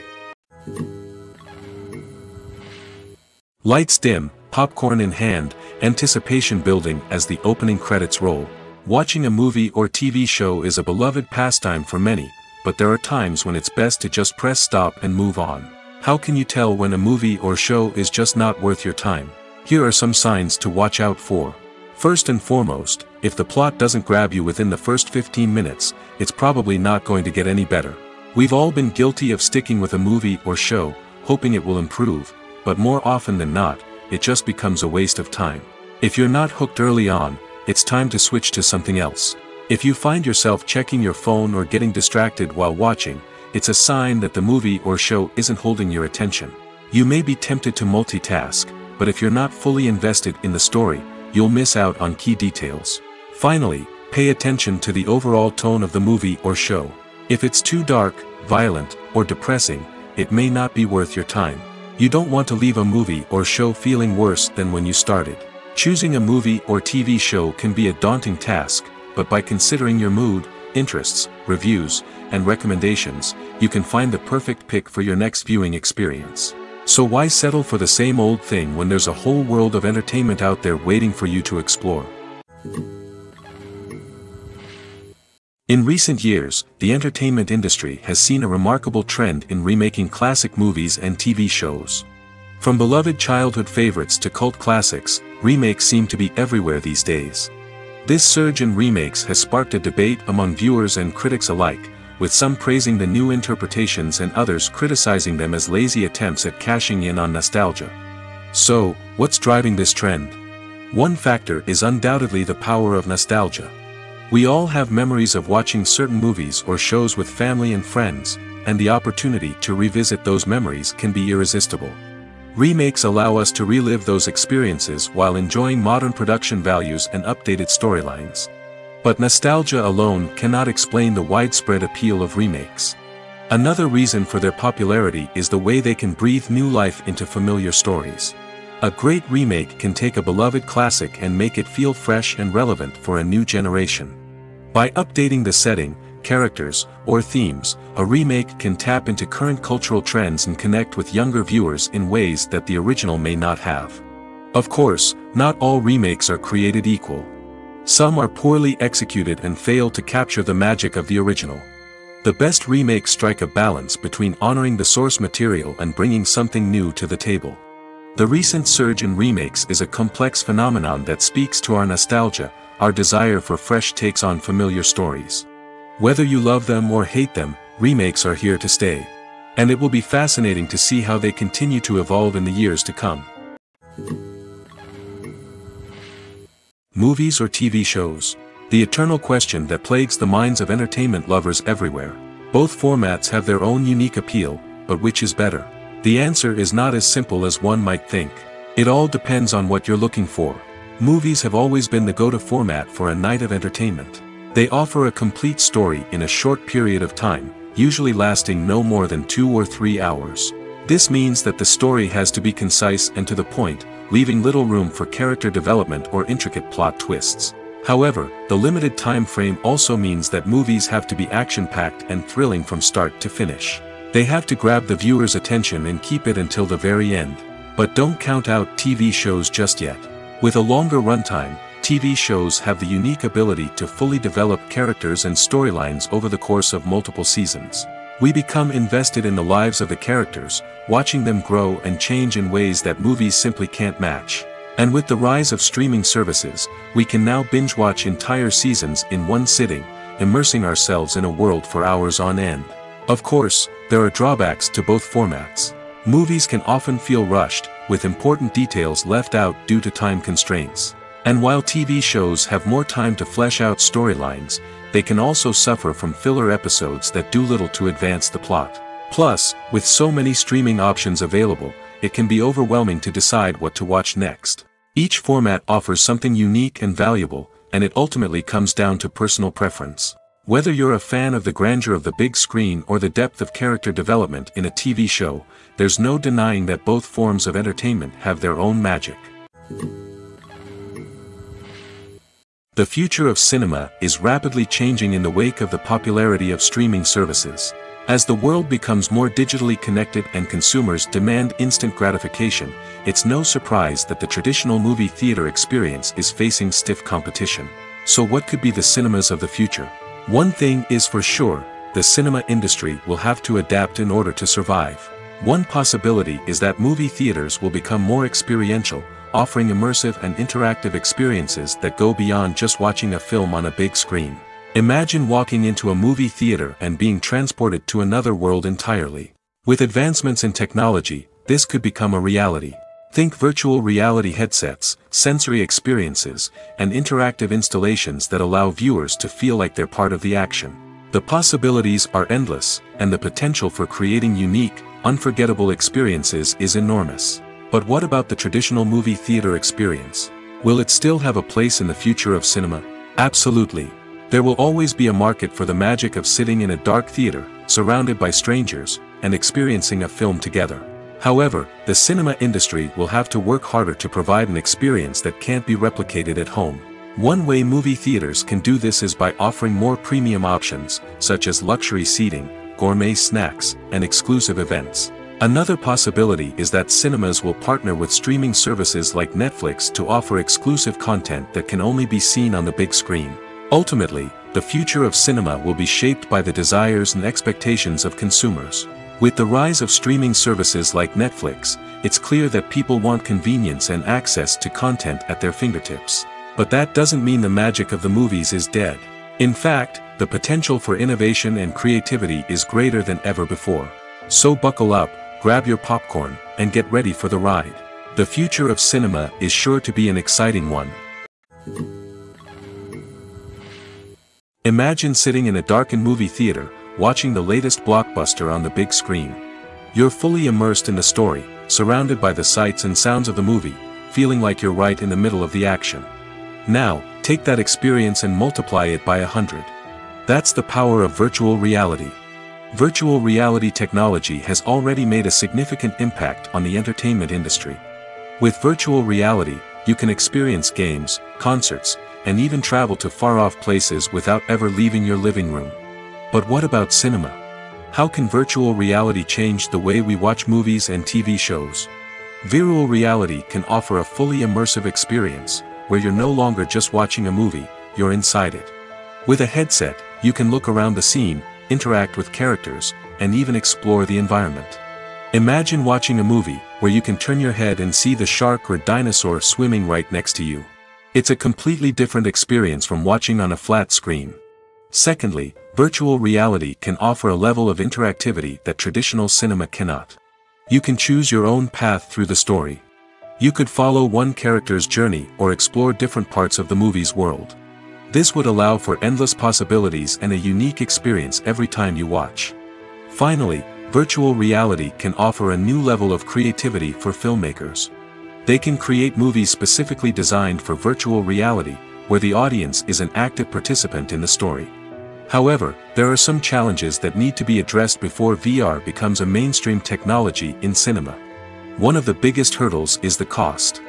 Lights dim, popcorn in hand, anticipation building as the opening credits roll. Watching a movie or TV show is a beloved pastime for many, but there are times when it's best to just press stop and move on. How can you tell when a movie or show is just not worth your time? Here are some signs to watch out for. First and foremost, if the plot doesn't grab you within the first 15 minutes, it's probably not going to get any better. We've all been guilty of sticking with a movie or show, hoping it will improve, but more often than not, it just becomes a waste of time. If you're not hooked early on, it's time to switch to something else. If you find yourself checking your phone or getting distracted while watching, it's a sign that the movie or show isn't holding your attention. You may be tempted to multitask, but if you're not fully invested in the story, you'll miss out on key details. Finally, pay attention to the overall tone of the movie or show. If it's too dark, violent, or depressing, it may not be worth your time. You don't want to leave a movie or show feeling worse than when you started. Choosing a movie or TV show can be a daunting task, but by considering your mood, interests, reviews, and recommendations, you can find the perfect pick for your next viewing experience. So why settle for the same old thing when there's a whole world of entertainment out there waiting for you to explore? In recent years, the entertainment industry has seen a remarkable trend in remaking classic movies and TV shows. From beloved childhood favorites to cult classics, remakes seem to be everywhere these days. This surge in remakes has sparked a debate among viewers and critics alike, with some praising the new interpretations and others criticizing them as lazy attempts at cashing in on nostalgia. So, what's driving this trend? One factor is undoubtedly the power of nostalgia. We all have memories of watching certain movies or shows with family and friends, and the opportunity to revisit those memories can be irresistible. Remakes allow us to relive those experiences while enjoying modern production values and updated storylines. But nostalgia alone cannot explain the widespread appeal of remakes. Another reason for their popularity is the way they can breathe new life into familiar stories. A great remake can take a beloved classic and make it feel fresh and relevant for a new generation. By updating the setting, characters, or themes, a remake can tap into current cultural trends and connect with younger viewers in ways that the original may not have. Of course, not all remakes are created equal. Some are poorly executed and fail to capture the magic of the original. The best remakes strike a balance between honoring the source material and bringing something new to the table. The recent surge in remakes is a complex phenomenon that speaks to our nostalgia, our desire for fresh takes on familiar stories. Whether you love them or hate them, remakes are here to stay. And it will be fascinating to see how they continue to evolve in the years to come. Movies or TV shows? The eternal question that plagues the minds of entertainment lovers everywhere. Both formats have their own unique appeal, but which is better? The answer is not as simple as one might think. It all depends on what you're looking for. Movies have always been the go-to format for a night of entertainment. They offer a complete story in a short period of time, usually lasting no more than 2 or 3 hours. This means that the story has to be concise and to the point, leaving little room for character development or intricate plot twists. However, the limited time frame also means that movies have to be action-packed and thrilling from start to finish. They have to grab the viewer's attention and keep it until the very end. But don't count out TV shows just yet. With a longer runtime, TV shows have the unique ability to fully develop characters and storylines over the course of multiple seasons. We become invested in the lives of the characters, watching them grow and change in ways that movies simply can't match. And with the rise of streaming services, we can now binge-watch entire seasons in one sitting, immersing ourselves in a world for hours on end. Of course, there are drawbacks to both formats. Movies can often feel rushed, with important details left out due to time constraints. And while TV shows have more time to flesh out storylines, they can also suffer from filler episodes that do little to advance the plot. Plus, with so many streaming options available, it can be overwhelming to decide what to watch next. Each format offers something unique and valuable, and it ultimately comes down to personal preference. Whether you're a fan of the grandeur of the big screen or the depth of character development in a TV show, there's no denying that both forms of entertainment have their own magic. The future of cinema is rapidly changing in the wake of the popularity of streaming services. As the world becomes more digitally connected and consumers demand instant gratification, it's no surprise that the traditional movie theater experience is facing stiff competition. So what could be the cinemas of the future? One thing is for sure, the cinema industry will have to adapt in order to survive. One possibility is that movie theaters will become more experiential, offering immersive and interactive experiences that go beyond just watching a film on a big screen. Imagine walking into a movie theater and being transported to another world entirely. With advancements in technology, this could become a reality. Think virtual reality headsets, sensory experiences, and interactive installations that allow viewers to feel like they're part of the action. The possibilities are endless, and the potential for creating unique, unforgettable experiences is enormous. But what about the traditional movie theater experience? Will it still have a place in the future of cinema? Absolutely. There will always be a market for the magic of sitting in a dark theater, surrounded by strangers, and experiencing a film together. However, the cinema industry will have to work harder to provide an experience that can't be replicated at home. One way movie theaters can do this is by offering more premium options, such as luxury seating, gourmet snacks, and exclusive events. Another possibility is that cinemas will partner with streaming services like Netflix to offer exclusive content that can only be seen on the big screen. Ultimately, the future of cinema will be shaped by the desires and expectations of consumers. With the rise of streaming services like Netflix, it's clear that people want convenience and access to content at their fingertips. But that doesn't mean the magic of the movies is dead. In fact, the potential for innovation and creativity is greater than ever before. So buckle up, grab your popcorn, and get ready for the ride. The future of cinema is sure to be an exciting one. Imagine sitting in a darkened movie theater, watching the latest blockbuster on the big screen. You're fully immersed in the story, surrounded by the sights and sounds of the movie, feeling like you're right in the middle of the action. Now, Take that experience and multiply it by 100. That's the power of virtual reality. Virtual reality technology has already made a significant impact on the entertainment industry. With virtual reality, you can experience games, concerts, and even travel to far-off places without ever leaving your living room. But what about cinema? How can virtual reality change the way we watch movies and TV shows? Virtual reality can offer a fully immersive experience, where you're no longer just watching a movie, you're inside it. With a headset, you can look around the scene, interact with characters, and even explore the environment. Imagine watching a movie where you can turn your head and see the shark or dinosaur swimming right next to you. It's a completely different experience from watching on a flat screen. Secondly, virtual reality can offer a level of interactivity that traditional cinema cannot. You can choose your own path through the story. You could follow one character's journey or explore different parts of the movie's world. This would allow for endless possibilities and a unique experience every time you watch. Finally, virtual reality can offer a new level of creativity for filmmakers. They can create movies specifically designed for virtual reality, where the audience is an active participant in the story. However, there are some challenges that need to be addressed before VR becomes a mainstream technology in cinema. One of the biggest hurdles is the cost.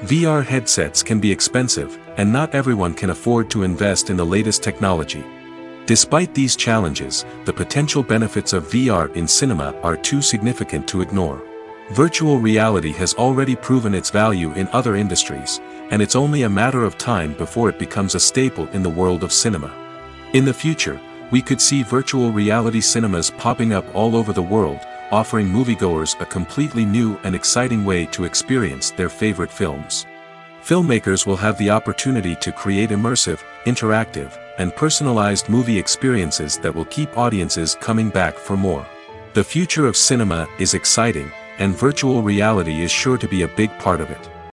VR headsets can be expensive, and not everyone can afford to invest in the latest technology. Despite these challenges, the potential benefits of VR in cinema are too significant to ignore. Virtual reality has already proven its value in other industries, and it's only a matter of time before it becomes a staple in the world of cinema. In the future, we could see virtual reality cinemas popping up all over the world, offering moviegoers a completely new and exciting way to experience their favorite films. Filmmakers will have the opportunity to create immersive, interactive, and personalized movie experiences that will keep audiences coming back for more. The future of cinema is exciting, and virtual reality is sure to be a big part of it.